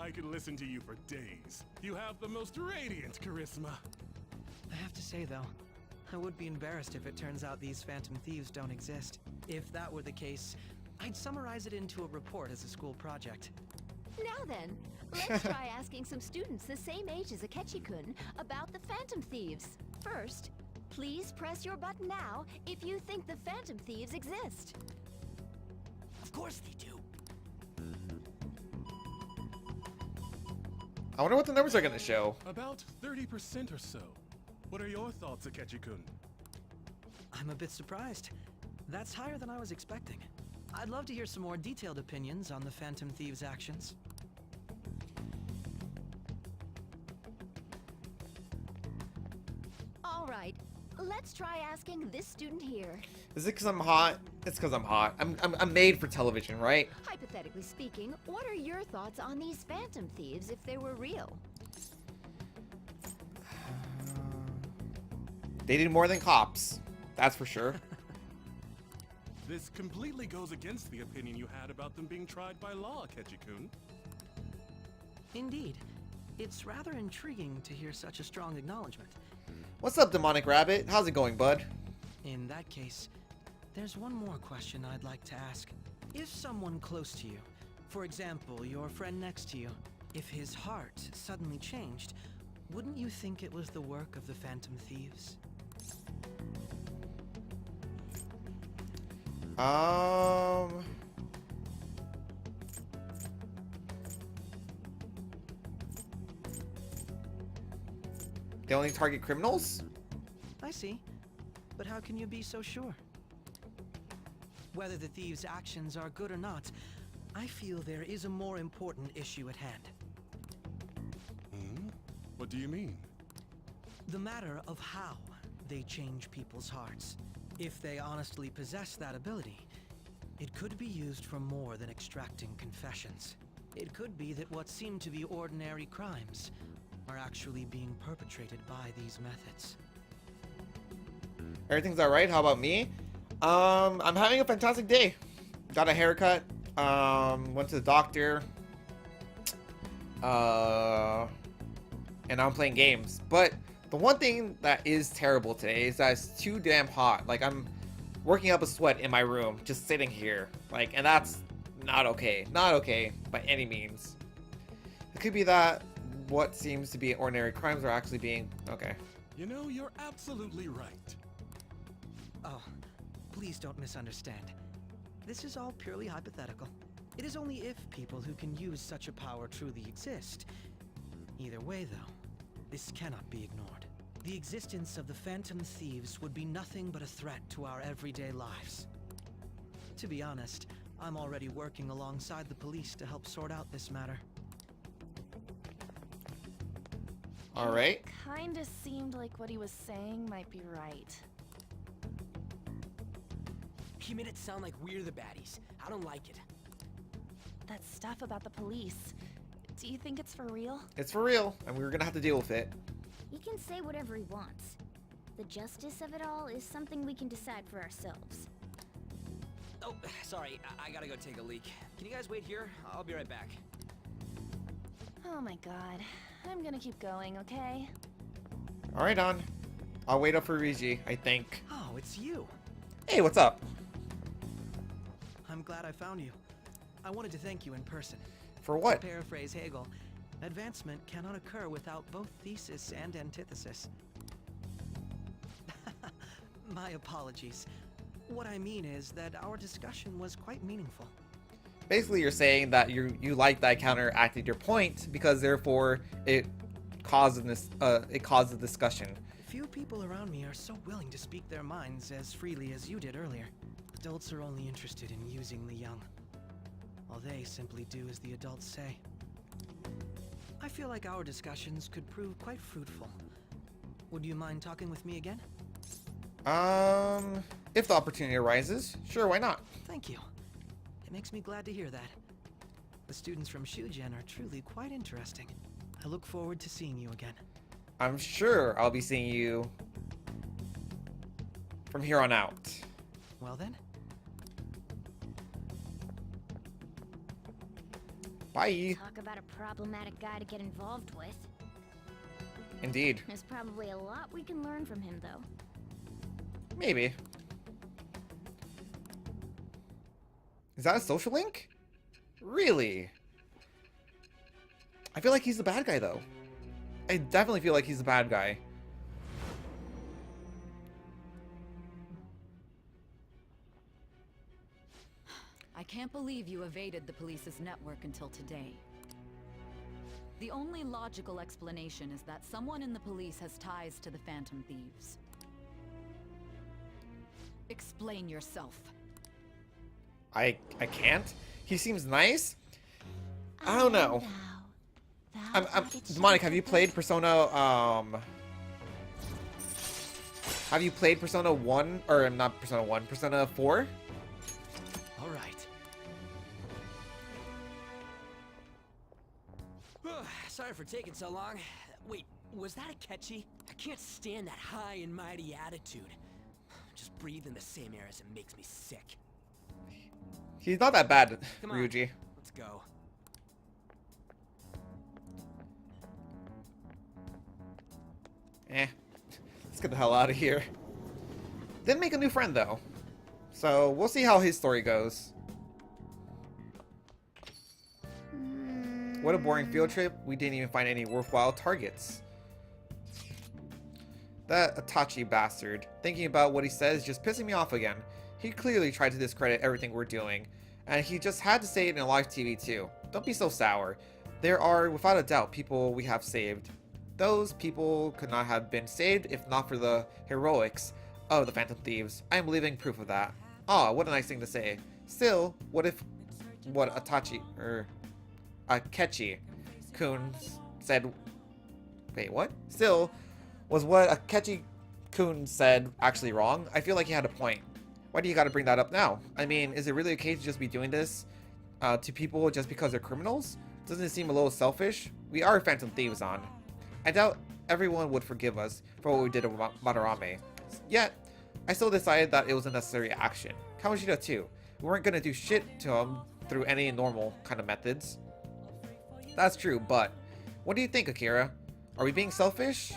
I could listen to you for days. You have the most radiant charisma. I have to say, though, I would be embarrassed if it turns out these Phantom Thieves don't exist. If that were the case, I'd summarize it into a report as a school project. Now then, let's try asking some students the same age as Akechi-kun about the Phantom Thieves. First, please press your button now if you think the Phantom Thieves exist. Of course they do. I wonder what the numbers are going to show. About 30% or so. What are your thoughts, Akechi-kun? I'm a bit surprised. That's higher than I was expecting. I'd love to hear some more detailed opinions on the Phantom Thieves' actions. All right, let's try asking this student here. Is it because I'm hot? It's because I'm hot. I'm made for television, right? Hypothetically speaking, what are your thoughts on these Phantom Thieves if they were real? They did more than cops. That's for sure. This completely goes against the opinion you had about them being tried by law, Akechi-kun. Indeed. It's rather intriguing to hear such a strong acknowledgement. What's up, Demonic Rabbit? How's it going, bud? In that case, there's one more question I'd like to ask. If someone close to you, for example, your friend next to you, if his heart suddenly changed, wouldn't you think it was the work of the Phantom Thieves? They only target criminals? I see. But how can you be so sure? Whether the thieves' actions are good or not, I feel there is a more important issue at hand. Hmm? What do you mean? The matter of how they change people's hearts. If they honestly possess that ability, it could be used for more than extracting confessions. It could be that what seem to be ordinary crimes are actually being perpetrated by these methods. Everything's alright. How about me? I'm having a fantastic day. Got a haircut. Went to the doctor. And now I'm playing games. But the one thing that is terrible today is that it's too damn hot. Like, I'm working up a sweat in my room, just sitting here. Like, and that's not okay. Not okay by any means. It could be that what seems to be ordinary crimes are actually being... Okay. You know, you're absolutely right. Oh, please don't misunderstand. This is all purely hypothetical. It is only if people who can use such a power truly exist. Either way, though, this cannot be ignored. The existence of the Phantom Thieves would be nothing but a threat to our everyday lives. To be honest, I'm already working alongside the police to help sort out this matter. Alright. Kinda seemed like what he was saying might be right. He made it sound like we're the baddies. I don't like it. That stuff about the police. Do you think it's for real? It's for real, and we're gonna have to deal with it. He can say whatever he wants. The justice of it all is something we can decide for ourselves. Oh, sorry. I gotta go take a leak. Can you guys wait here? I'll be right back. Oh my god. I'm gonna keep going, okay? Alright, on. I'll wait up for Riji, I think. Oh, it's you. Hey, what's up? I'm glad I found you. I wanted to thank you in person. For what? To paraphrase Hegel, advancement cannot occur without both thesis and antithesis. My apologies. What I mean is that our discussion was quite meaningful. Basically, you're saying that you like that I counteracted your point because therefore it caused the discussion. Few people around me are so willing to speak their minds as freely as you did earlier. Adults are only interested in using the young, while they simply do as the adults say. I feel like our discussions could prove quite fruitful. Would you mind talking with me again? If the opportunity arises, sure, why not? Thank you. It makes me glad to hear that. The students from Shugen are truly quite interesting. I look forward to seeing you again. I'm sure I'll be seeing you from here on out. Well then. Bye. Talk about a problematic guy to get involved with. Indeed. There's probably a lot we can learn from him, though. Maybe. Is that a social link? Really? I feel like he's the bad guy, though. I definitely feel like he's the bad guy. I can't believe you evaded the police's network until today. The only logical explanation is that someone in the police has ties to the Phantom Thieves. Explain yourself. I can't? He seems nice? I don't know. Demonic, have you played Persona, have you played Persona 1, or not Persona 1, Persona 4? Alright. Sorry for taking so long. Wait, was that Akechi? I can't stand that high and mighty attitude. Just breathing the same air as him makes me sick. He's not that bad, Come on, Ryuji. let's go. Let's get the hell out of here. Didn't make a new friend, though. So, we'll see how his story goes. What a boring field trip. We didn't even find any worthwhile targets. That Itachi bastard. Thinking about what he says is just pissing me off again. He clearly tried to discredit everything we're doing. And he just had to say it in live TV too. Don't be so sour. There are, without a doubt, people we have saved. Those people could not have been saved if not for the heroics of the Phantom Thieves. I am living proof of that. Aw, what a nice thing to say. Still, what Akechi-kun said... Wait, what? Still, was what Akechi-kun said actually wrong? I feel like he had a point. Why do you gotta bring that up now? I mean, is it really okay to just be doing this to people just because they're criminals? Doesn't it seem a little selfish? We are Phantom Thieves on. I doubt everyone would forgive us for what we did to Madarame. Yet, I still decided that it was a necessary action. Kamoshida too. We weren't gonna do shit to him through any normal kind of methods. That's true, but what do you think, Akira? Are we being selfish?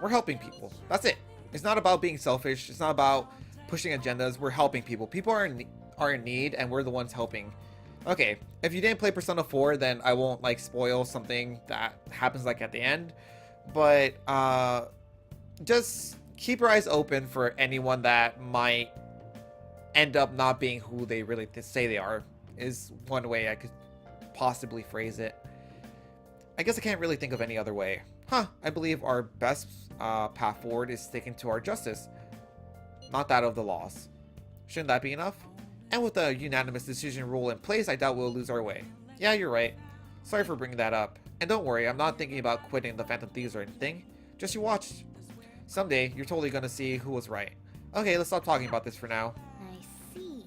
We're helping people. That's it. It's not about being selfish. It's not about pushing agendas. We're helping people. People are in need, and we're the ones helping. Okay, if you didn't play Persona 4, then I won't like spoil something that happens like at the end. But just keep your eyes open for anyone that might end up not being who they really say they are, is one way I could possibly phrase it. I guess I can't really think of any other way. I believe our best path forward is sticking to our justice, not that of the laws. Shouldn't that be enough? And with the unanimous decision rule in place, I doubt we'll lose our way. Yeah, you're right. Sorry for bringing that up. And don't worry, I'm not thinking about quitting the Phantom Thieves or anything. Just you watch. Someday, you're totally gonna see who was right. Okay, let's stop talking about this for now. I see.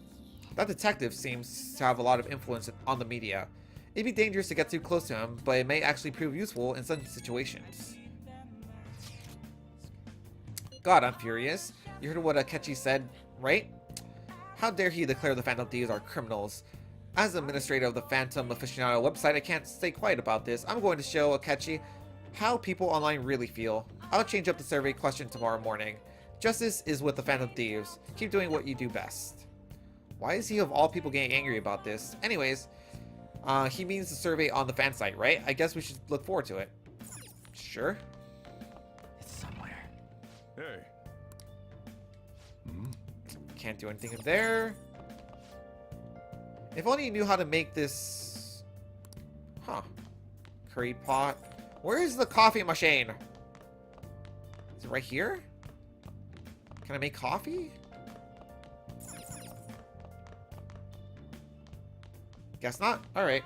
That detective seems to have a lot of influence on the media. It'd be dangerous to get too close to him, but it may actually prove useful in some situations. God, I'm furious. You heard what Akechi said, right? How dare he declare the Phantom Thieves are criminals? As administrator of the Phantom Aficionado website, I can't stay quiet about this. I'm going to show Akechi how people online really feel. I'll change up the survey question tomorrow morning. Justice is with the Phantom Thieves. Keep doing what you do best. Why is he of all people getting angry about this? Anyways, he means the survey on the fan site, right? I guess we should look forward to it. Sure. It's somewhere. Hey. Can't do anything in there. If only you knew how to make this... Curry pot. Where is the coffee machine? Is it right here? Can I make coffee? Guess not. Alright.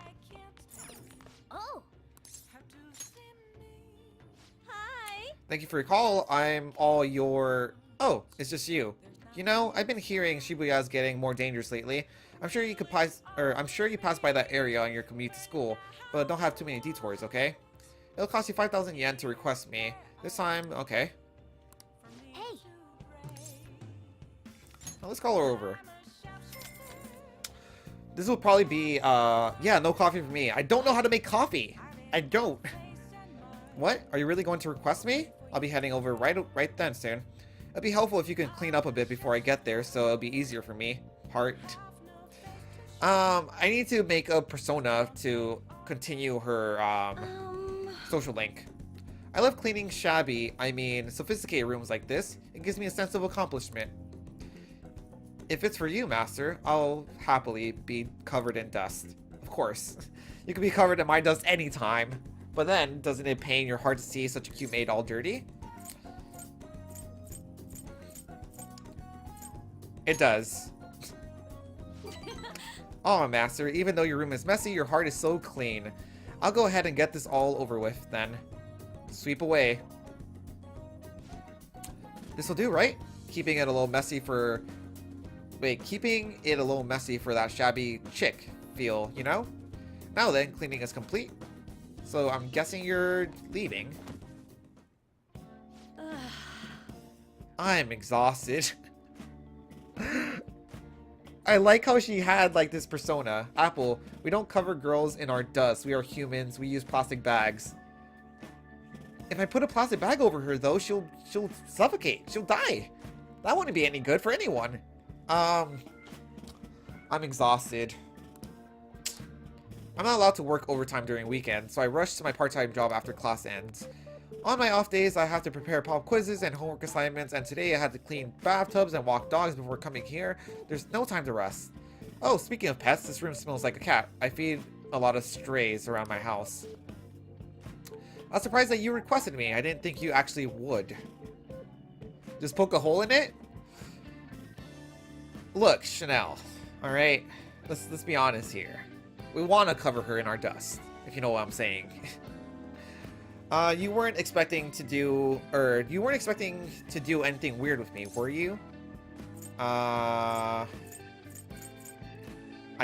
Oh. Hi. Thank you for your call. I'm all your... Oh, it's just you. You know, I've been hearing Shibuya's getting more dangerous lately. I'm sure you pass by that area on your commute to school, but don't have too many detours, okay? It'll cost you 5,000 yen to request me. This time, okay. Hey. Now let's call her over. This will probably be, yeah, no coffee for me. I don't know how to make coffee. I don't. What? Are you really going to request me? I'll be heading over right then soon. It'd be helpful if you can clean up a bit before I get there, so it'll be easier for me. Heart. I need to make a persona to continue her, social link. I love cleaning sophisticated rooms like this. It gives me a sense of accomplishment. If it's for you, Master, I'll happily be covered in dust. Of course. You can be covered in my dust anytime. But then, doesn't it pain your heart to see such a cute maid all dirty? It does. Oh, Master, even though your room is messy, your heart is so clean. I'll go ahead and get this all over with, then. Sweep away. This'll do, right? Keeping it a little messy for that shabby chick feel, you know? Now then, cleaning is complete. So I'm guessing you're leaving. I'm exhausted. I like how she had like this persona. Apple, we don't cover girls in our dust. We are humans. We use plastic bags. If I put a plastic bag over her though, she'll suffocate. She'll die. That wouldn't be any good for anyone. I'm exhausted. I'm not allowed to work overtime during weekends, so I rush to my part-time job after class ends. On my off days, I have to prepare pop quizzes and homework assignments, and today I had to clean bathtubs and walk dogs before coming here. There's no time to rest. Oh, speaking of pets, this room smells like a cat. I feed a lot of strays around my house. I was surprised that you requested me. I didn't think you actually would. Just poke a hole in it? Look, Chanel. Alright? Let's be honest here. We want to cover her in our dust, if you know what I'm saying. You weren't expecting to do anything weird with me, were you? I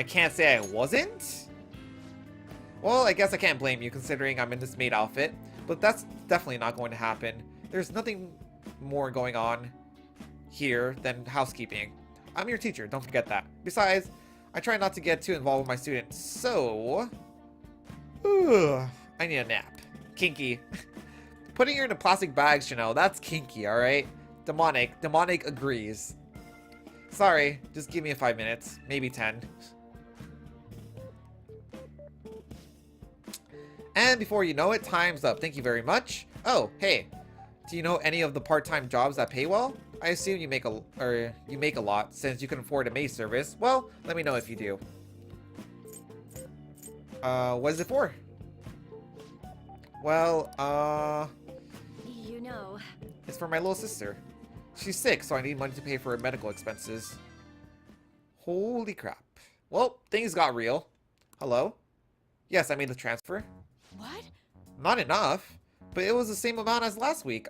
can't say I wasn't? Well, I guess I can't blame you considering I'm in this maid outfit, but that's definitely not going to happen. There's nothing more going on here than housekeeping. I'm your teacher, don't forget that. Besides, I try not to get too involved with my students, so... I need a nap. Kinky. Putting her in a plastic bag, Chanel, that's kinky, alright? Demonic. Demonic agrees. Sorry, just give me 5 minutes. Maybe 10. And before you know it, time's up. Thank you very much. Oh, hey. Do you know any of the part-time jobs that pay well? I assume you make a lot since you can afford a maid service. Well, let me know if you do. What is it for? Well, You know. it's for my little sister. She's sick, so I need money to pay for her medical expenses. Holy crap. Well, things got real. Hello? Yes, I made the transfer. What? Not enough, but it was the same amount as last week.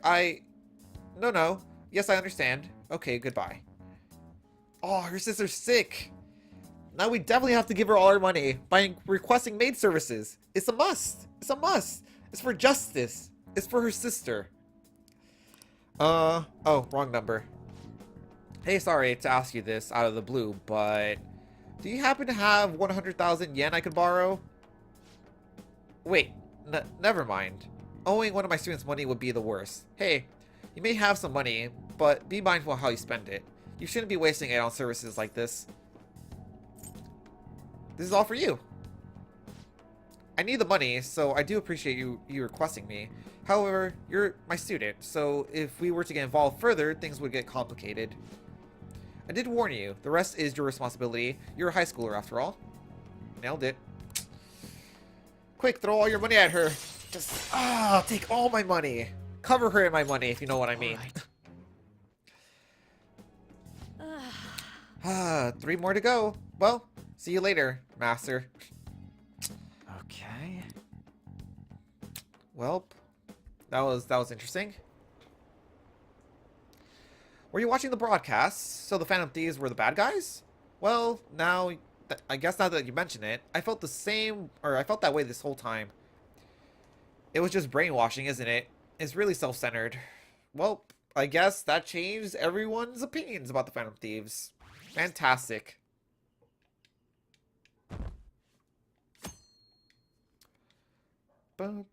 No. Yes, I understand. Okay, goodbye. Oh, her sister's sick. Now we definitely have to give her all our money by requesting maid services. It's a must. It's a must. It's for justice. It's for her sister. Oh, wrong number. Hey, sorry to ask you this out of the blue, but do you happen to have 100,000 yen I could borrow? Wait, never mind. Owing one of my students money would be the worst. Hey, you may have some money, but be mindful of how you spend it. You shouldn't be wasting it on services like this. This is all for you. I need the money, so I do appreciate you requesting me. However, you're my student, so if we were to get involved further, things would get complicated. I did warn you. The rest is your responsibility. You're a high schooler after all. Nailed it. Quick, throw all your money at her. Just, take all my money. Cover her in my money, if you know what I mean. Right. 3 more to go. Well, see you later, master. Okay. Well, that was interesting. Were you watching the broadcast? So the Phantom Thieves were the bad guys? Well, now, I guess now that you mention it, I felt that way this whole time. It was just brainwashing, isn't it? It's really self-centered. Well, I guess that changed everyone's opinions about the Phantom Thieves. Fantastic. Did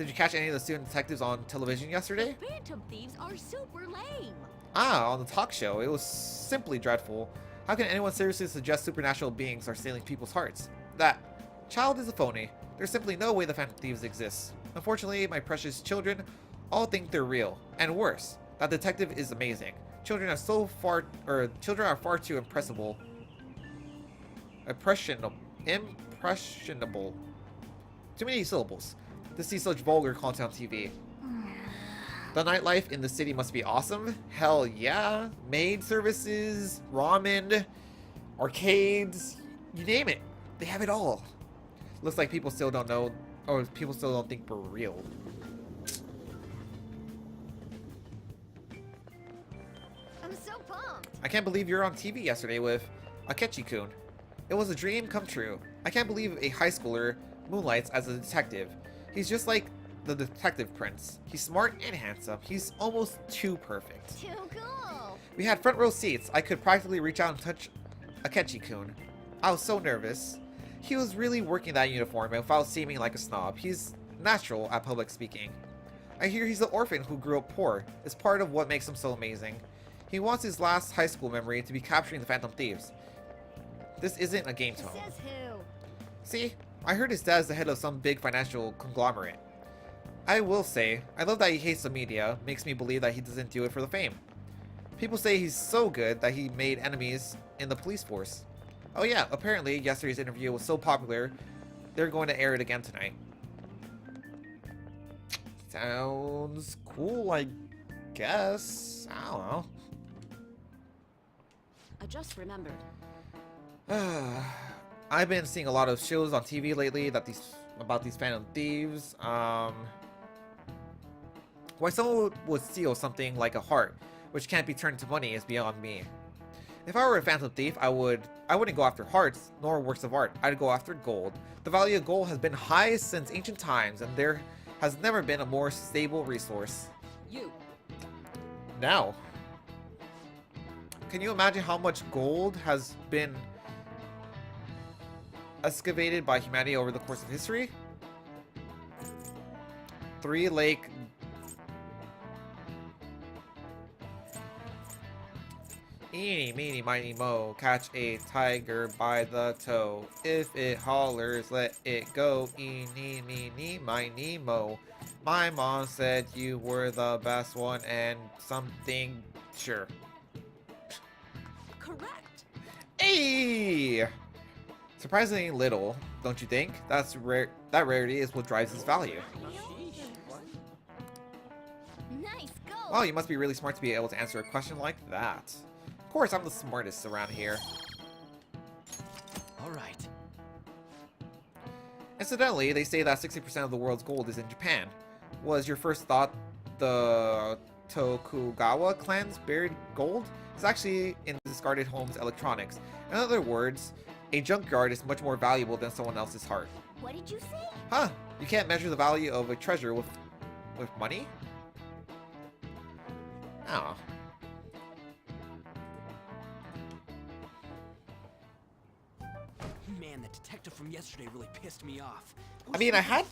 you catch any of the student detectives on television yesterday? The Phantom Thieves are super lame. On the talk show. It was simply dreadful. How can anyone seriously suggest supernatural beings are stealing people's hearts? That child is a phony. There's simply no way the Phantom Thieves exist. Unfortunately, my precious children all think they're real. And worse, that detective is amazing. Children are far too impressionable. Impressionable. Too many syllables to see such vulgar content on TV. The nightlife in the city must be awesome. Hell yeah. Maid services, ramen, arcades, you name it. They have it all. Looks like people still don't know, or people still don't think we're real. I'm so pumped. I can't believe you were on TV yesterday with Akechi-kun. It was a dream come true. I can't believe a high schooler moonlights as a detective. He's just like the detective prince. He's smart and handsome. He's almost too perfect. Too cool. We had front row seats. I could practically reach out and touch Akechi-kun. I was so nervous. He was really working that uniform without seeming like a snob. He's natural at public speaking. I hear he's an orphan who grew up poor. It's part of what makes him so amazing. He wants his last high school memory to be capturing the Phantom Thieves. This isn't a game to him. Says who? See, I heard his dad's the head of some big financial conglomerate. I will say, I love that he hates the media, makes me believe that he doesn't do it for the fame. People say he's so good that he made enemies in the police force. Oh yeah, apparently yesterday's interview was so popular, they're going to air it again tonight. Sounds cool, I guess. I don't know. I just remembered. I've been seeing a lot of shows on TV lately about these Phantom Thieves. Why someone would steal something like a heart, which can't be turned into money, is beyond me. If I were a Phantom Thief, I wouldn't go after hearts, nor works of art. I'd go after gold. The value of gold has been high since ancient times, and there has never been a more stable resource. You. Now. Can you imagine how much gold has been excavated by humanity over the course of history? 3 Lake... Eeny, meeny, miny, mo. Catch a tiger by the toe. If it hollers, let it go. Eeny, meeny, miny, mo. My mom said you were the best one and something... Sure. Correct. Hey! Surprisingly little, don't you think? That's rare. That rarity is what drives its value. Nice go. Wow, you must be really smart to be able to answer a question like that. Of course, I'm the smartest around here. All right. Incidentally, they say that 60% of the world's gold is in Japan. Was your first thought the Tokugawa clan's buried gold? It's actually in discarded homes electronics. In other words, a junkyard is much more valuable than someone else's heart. What did you say? Huh, you can't measure the value of a treasure with money? Oh. Man, the detective from yesterday really pissed me off. I mean, I had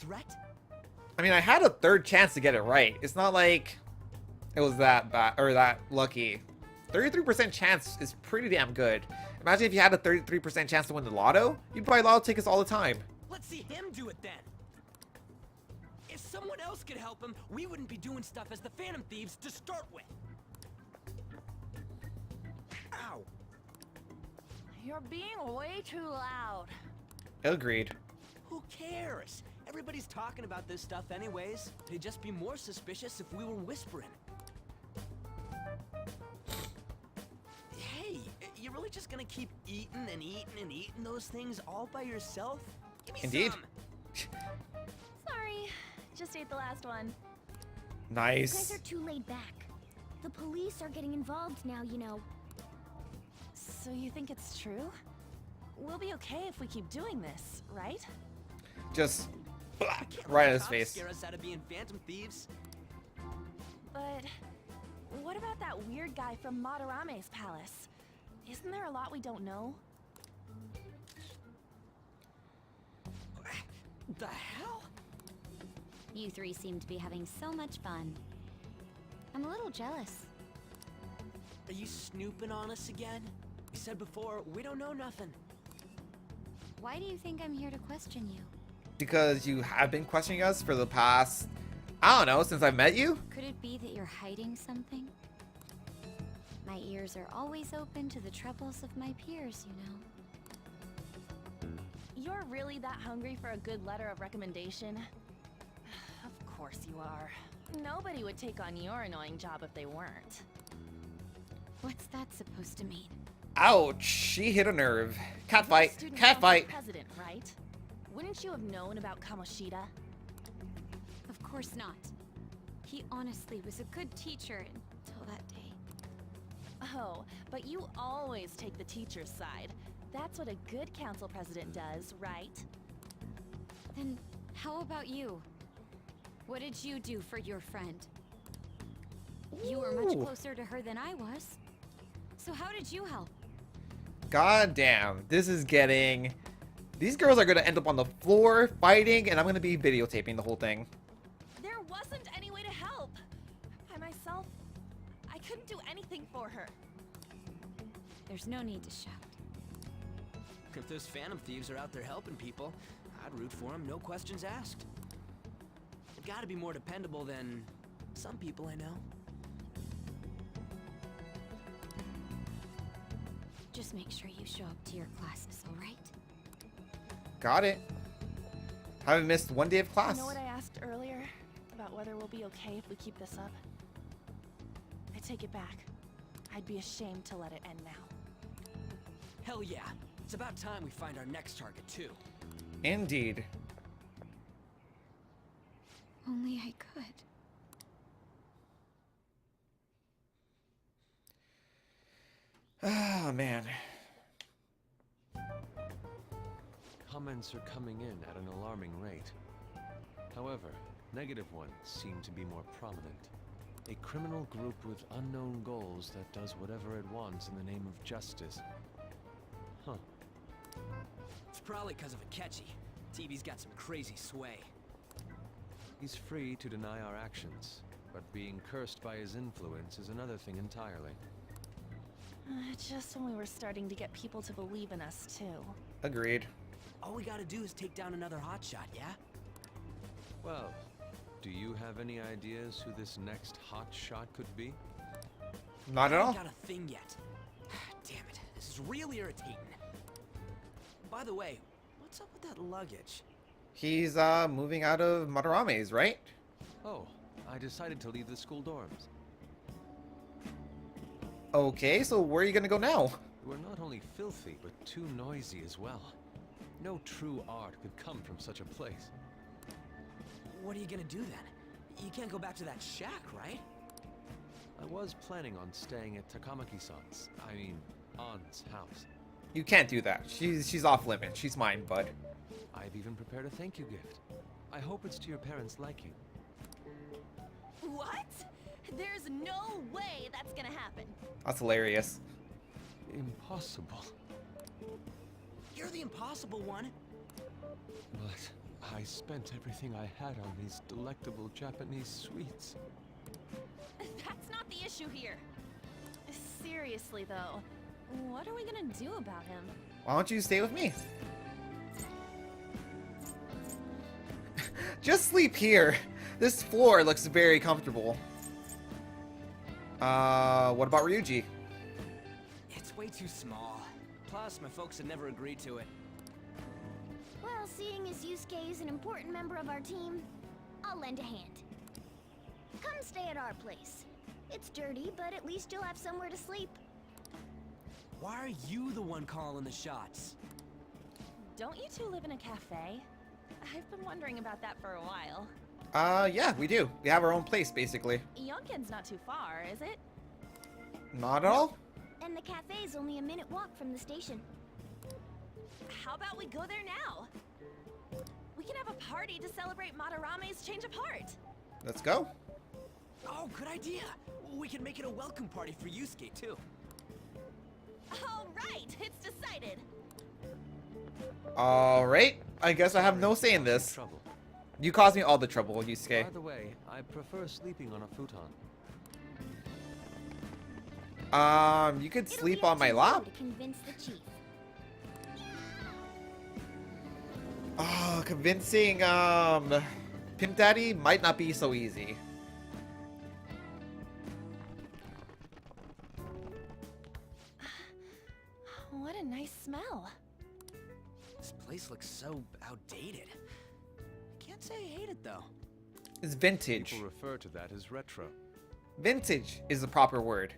a third chance to get it right. It's not like it was that bad or that lucky. 33% chance is pretty damn good. Imagine if you had a 33% chance to win the lotto. You'd buy lotto tickets all the time. Let's see him do it then. If someone else could help him, we wouldn't be doing stuff as the Phantom Thieves to start with. Ow. You're being way too loud. Agreed. Who cares? Everybody's talking about this stuff anyways. They'd just be more suspicious if we were whispering. Hey, you're really just gonna keep eating and eating and eating those things all by yourself? Give me Indeed. some. Sorry, just ate the last one. You Nice. guys are too laid back. The police are getting involved now, you know. So you think it's true? We'll be okay if we keep doing this, right? Just We can't right let in his cops face. scare us out of being Phantom Thieves. But what about that weird guy from Madarame's palace? Isn't there a lot we don't know? The hell? You three seem to be having so much fun. I'm a little jealous. Are you snooping on us again? You said before, we don't know nothing. Why do you think I'm here to question you? Because you have been questioning us for the past, I don't know, since I met you? Could it be that you're hiding something? My ears are always open to the troubles of my peers, you know. You're really that hungry for a good letter of recommendation? Of course you are. Nobody would take on your annoying job if they weren't. What's that supposed to mean? Ouch, she hit a nerve. Cat You're fight, student cat council fight. President, right? Wouldn't you have known about Kamoshida? Of course not. He honestly was a good teacher until that day. Oh, but you always take the teacher's side. That's what a good council president does, right? Then how about you? What did you do for your friend? You were much Ooh. closer to her than I was. So how did you help? God damn, this is getting... These girls are gonna end up on the floor fighting, and I'm gonna be videotaping the whole thing. There wasn't any way to help. By myself, I couldn't do anything for her. There's no need to shout. If those Phantom Thieves are out there helping people, I'd root for them, no questions asked. They've got to be more dependable than some people I know. Just make sure you show up to your classes, alright? Got it. Haven't missed one day of class. You know what I asked earlier? About whether we'll be okay if we keep this up? I take it back. I'd be ashamed to let it end now. Hell yeah. It's about time we find our next target, too. Indeed. Only I could. Ah, man. Comments are coming in at an alarming rate. However, negative ones seem to be more prominent. A criminal group with unknown goals that does whatever it wants in the name of justice. Huh. It's probably because of Akechi. TV's got some crazy sway. He's free to deny our actions, but being cursed by his influence is another thing entirely. Just when we were starting to get people to believe in us, too. Agreed. All we gotta do is take down another hotshot, yeah? Well, do you have any ideas who this next hot shot could be? Not at I all. haven't got a thing yet. Damn it, this is real irritating. By the way, what's up with that luggage? He's moving out of Matarame's, right? Oh, I decided to leave the school dorms. Okay, so where are you gonna go now? We're not only filthy, but too noisy as well. No true art could come from such a place. What are you gonna do then? You can't go back to that shack, right? I was planning on staying at Takamaki-san's, Ann's house. You can't do that. She's off limits. She's mine, bud. I've even prepared a thank you gift. I hope it's to your parents' liking. What? There's no way that's gonna happen. That's hilarious. Impossible. You're the impossible one. But I spent everything I had on these delectable Japanese sweets. That's not the issue here. Seriously, though, what are we gonna do about him? Why don't you stay with me? Just sleep here. This floor looks very comfortable. What about Ryuji? It's way too small. Plus, my folks had never agreed to it. Well, seeing as Yusuke is an important member of our team, I'll lend a hand. Come stay at our place. It's dirty, but at least you'll have somewhere to sleep. Why are you the one calling the shots? Don't you two live in a cafe? I've been wondering about that for a while. Yeah, we do. We have our own place, basically. Yonken's not too far, is it? Not at all? And the cafe's only a minute walk from the station. How about we go there now? We can have a party to celebrate Matarame's change of heart. Let's go. Oh, good idea. We can make it a welcome party for Yusuke, too. All right, it's decided. Alright. I guess I have no say in this. Trouble. You caused me all the trouble, Yusuke. By the way, I prefer sleeping on a futon. You could It'll sleep be up on my to you lap? to convince the chief. Oh, convincing, Pimp Daddy might not be so easy. What a nice smell. This place looks so outdated. Can't say I hate it, though. It's vintage. People refer to that as retro. Vintage is the proper word.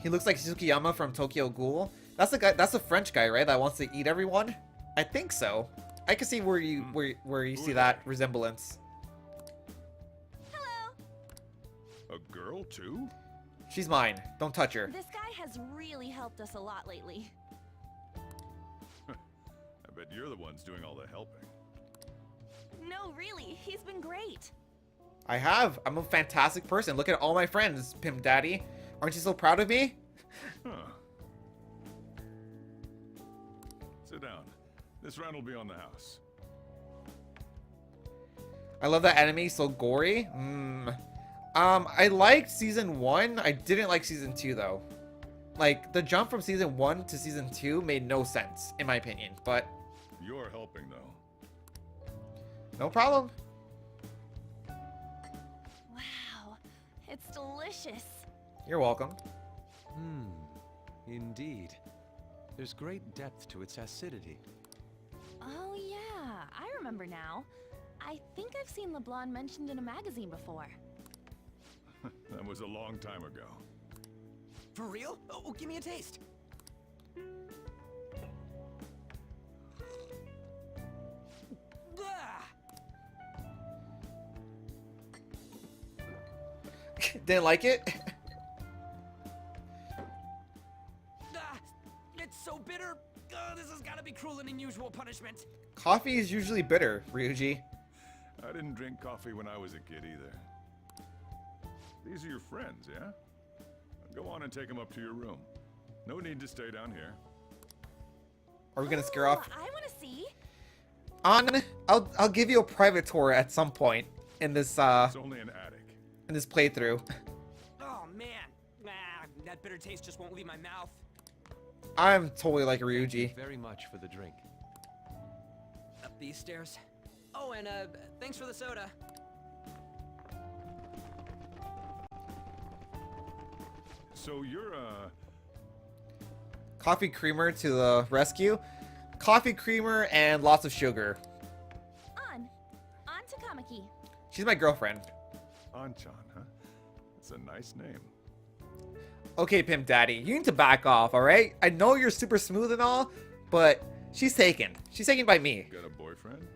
He looks like Tsukiyama from Tokyo Ghoul. That's the guy. That's the French guy, right? That wants to eat everyone. I think so. I can see where you where you see that resemblance. Hello. A girl too? She's mine. Don't touch her. This guy has really helped us a lot lately. I bet you're the ones doing all the helping. No, really, he's been great. I have. I'm a fantastic person. Look at all my friends, Pimp Daddy. Aren't you so proud of me? Huh. Sit down. This round will be on the house. I love that anime. So gory. I liked season 1. I didn't like season 2 though. Like the jump from season 1 to season 2 made no sense in my opinion. But You're helping though. no problem. Wow, it's delicious. You're welcome. Indeed. There's great depth to its acidity. Oh yeah, I remember now. I think I've seen LeBlanc mentioned in a magazine before. That was a long time ago. For real? Oh, give me a taste. Didn't like it? It's so bitter. This has got to be cruel and unusual punishment. Coffee is usually bitter, Ryuji. I didn't drink coffee when I was a kid either. These are your friends, yeah? Go on and take them up to your room. No need to stay down here. Are we gonna scare off? I want to see. I'll give you a private tour at some point in this It's only an attic. in this playthrough. Oh man, that bitter taste just won't leave my mouth. I'm totally like Thank you Ryuji. very much for the drink. Up these stairs. Oh, and thanks for the soda. So you're, Coffee creamer to the rescue. Coffee creamer and lots of sugar. On to Kamaki. She's my girlfriend. Anchan, huh? That's a nice name. Okay, Pimp Daddy, you need to back off, alright? I know you're super smooth and all, but she's taken. She's taken by me. Got a boyfriend?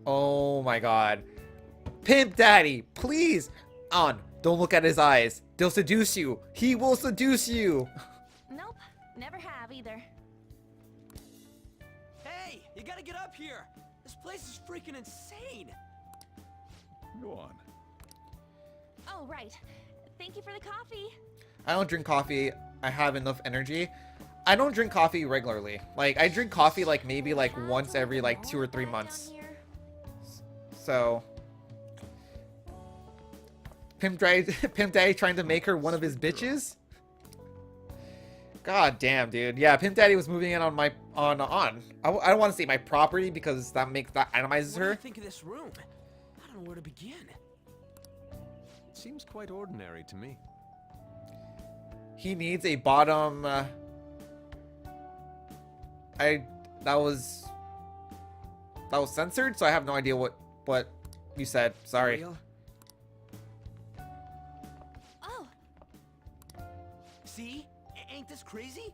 Oh my god. Pimp Daddy, please! Don't look at his eyes. They'll seduce you. He will seduce you. Nope, never have either. Hey, you gotta get up here. This place is freaking insane. Go on. Oh, right. Thank you for the coffee. I don't drink coffee. I have enough energy. I don't drink coffee regularly. Like, I drink coffee like maybe like once every like 2 or 3 months. So... Pimp Daddy trying to make her one of his bitches? God damn, dude. Yeah, Pimp Daddy was moving in on my... I don't want to say my property because that itemizes What do her. you think of this room? I don't know where to begin. It seems quite ordinary to me. He needs a bottom... That was censored, so I have no idea what you said. Sorry. Real? Oh. See? Ain't this crazy?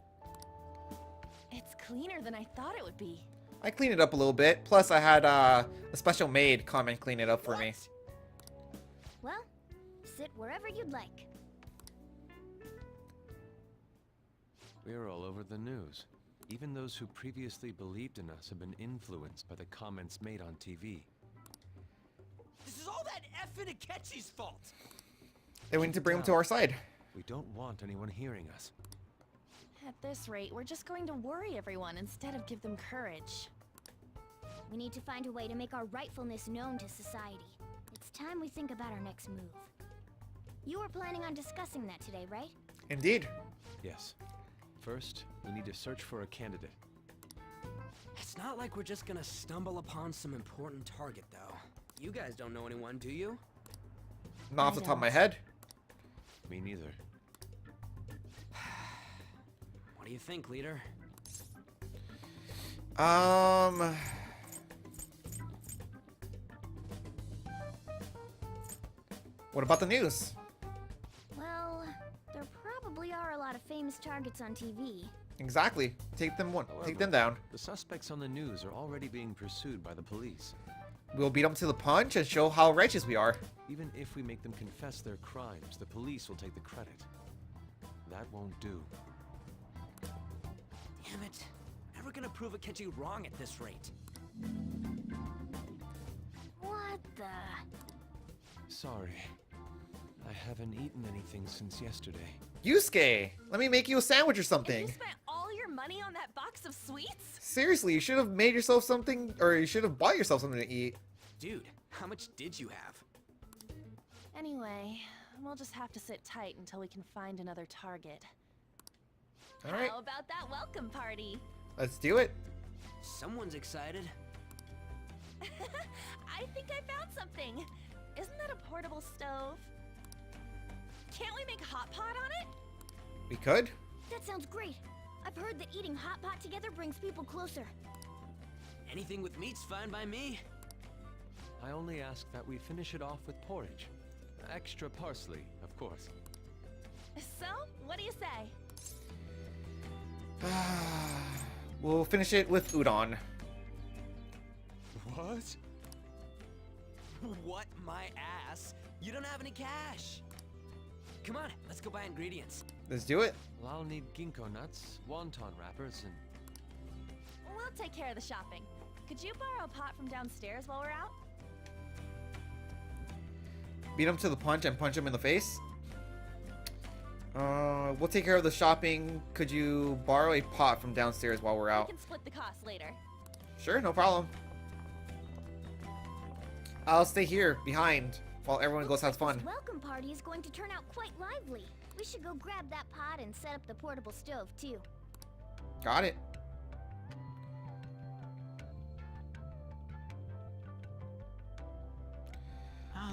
It's cleaner than I thought it would be. I cleaned it up a little bit. Plus, I had a special maid come and clean it up for me. Well, sit wherever you'd like. We're all over the news. Even those who previously believed in us have been influenced by the comments made on TV. This is all that effing Akechi's fault. Then we need to bring him to our side. We don't want anyone hearing us. At this rate, we're just going to worry everyone instead of give them courage. We need to find a way to make our rightfulness known to society. It's time we think about our next move. You were planning on discussing that today, right? Indeed. Yes. First, we need to search for a candidate. It's not like we're just gonna stumble upon some important target, though. You guys don't know anyone, do you? Not off the top of my head. Me neither. What do you think, leader? What about the news? Well, there probably are a lot of famous targets on TV. Exactly. Take them down. The suspects on the news are already being pursued by the police. We'll beat them to the punch and show how righteous we are. Even if we make them confess their crimes, the police will take the credit. That won't do. Damn it. Never gonna prove Akechi wrong at this rate. What the? Sorry. I haven't eaten anything since yesterday. Yusuke, let me make you a sandwich or And something. you spent all your money on that box of sweets? Seriously, you should have made yourself something, or you should have bought yourself something to eat. Dude, how much did you have? Anyway, we'll just have to sit tight until we can find another target. Alright, How about that welcome party? let's do it. Someone's excited. I think I found something. Isn't that a portable stove? Can't we make hot pot on it? We could? That sounds great. I've heard that eating hot pot together brings people closer. Anything with meat's fine by me. I only ask that we finish it off with porridge. Extra parsley, of course. So, what do you say? We'll finish it with udon. What? What my ass? You don't have any cash. Come on, let's go buy ingredients. Let's do it. Well, I'll need ginkgo nuts, wonton wrappers, and... We'll take care of the shopping. Could you borrow a pot from downstairs while we're out? Beat him to the punch and punch him in the face. We'll take care of the shopping. Could you borrow a pot from downstairs while we're out? We can split the cost later. Sure, no problem. I'll stay here behind while everyone goes has fun. This welcome party is going to turn out quite lively. We should go grab that pot and set up the portable stove too. Got it.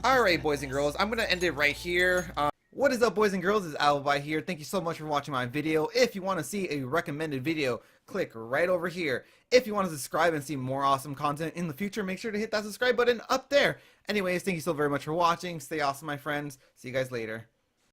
Alright, boys and girls, I'm going to end it right here. What is up, boys and girls? It's AppleByte here. Thank you so much for watching my video. If you want to see a recommended video, click right over here. If you want to subscribe and see more awesome content in the future, make sure to hit that subscribe button up there. Anyways, thank you so very much for watching. Stay awesome, my friends. See you guys later.